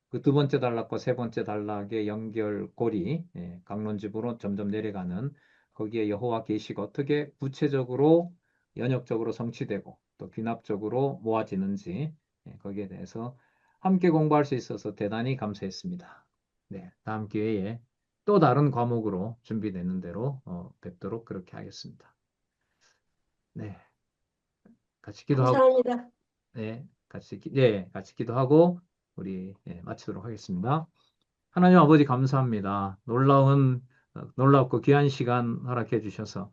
그 두 번째 단락과 세 번째 단락의 연결고리, 강론집으로 점점 내려가는 거기에 여호와 계시가 어떻게 구체적으로 연역적으로 성취되고 또 귀납적으로 모아지는지 거기에 대해서 함께 공부할 수 있어서 대단히 감사했습니다. 네, 다음 기회에 또 다른 과목으로 준비되는 대로 뵙도록 그렇게 하겠습니다. 네, 같이 기도하고 감사합니다. 같이 기도하고 우리 마치도록 하겠습니다. 하나님 아버지 감사합니다. 놀랍고 귀한 시간 허락해 주셔서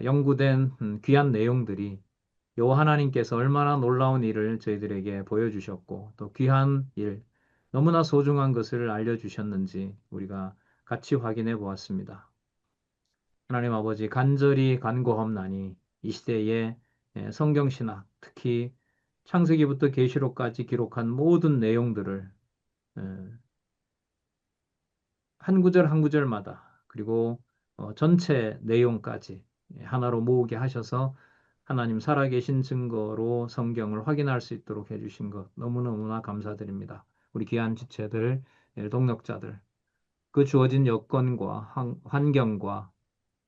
연구된 귀한 내용들이 여호와 하나님께서 얼마나 놀라운 일을 저희들에게 보여주셨고 또 귀한 일, 너무나 소중한 것을 알려주셨는지 우리가 같이 확인해 보았습니다. 하나님 아버지 간절히 간구하옵나니 이 시대에 성경신학, 특히 창세기부터 계시록까지 기록한 모든 내용들을 에, 한 구절 한 구절마다 그리고 전체 내용까지 하나로 모으게 하셔서 하나님 살아계신 증거로 성경을 확인할 수 있도록 해주신 것 너무너무나 감사드립니다. 우리 귀한 지체들, 동역자들, 그 주어진 여건과 환경과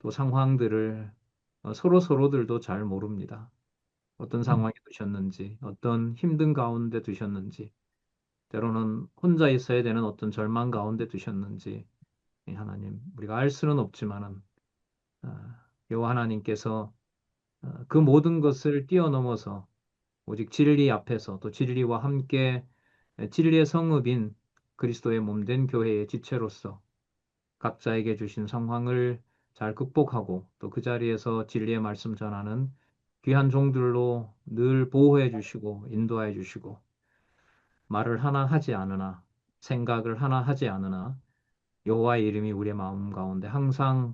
또 상황들을 서로들도 잘 모릅니다. 어떤 상황에 두셨는지, 어떤 힘든 가운데 두셨는지, 때로는 혼자 있어야 되는 어떤 절망 가운데 두셨는지, 하나님, 우리가 알 수는 없지만은 여호와 하나님께서 그 모든 것을 뛰어넘어서 오직 진리 앞에서 또 진리와 함께 진리의 성읍인 그리스도의 몸된 교회의 지체로서 각자에게 주신 상황을 잘 극복하고 또 그 자리에서 진리의 말씀 전하는 귀한 종들로 늘 보호해 주시고 인도해 주시고 말을 하나 하지 않으나 생각을 하나 하지 않으나 여호와의 이름이 우리의 마음 가운데 항상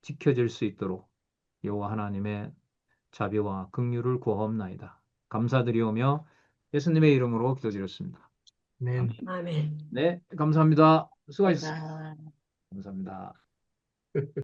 지켜질 수 있도록 여호와 하나님의 자비와 긍휼을 구하옵나이다. 감사드리오며 예수님의 이름으로 기도드렸습니다. 네. 아멘. 네, 감사합니다. 수고하셨습니다. 감사. 감사합니다.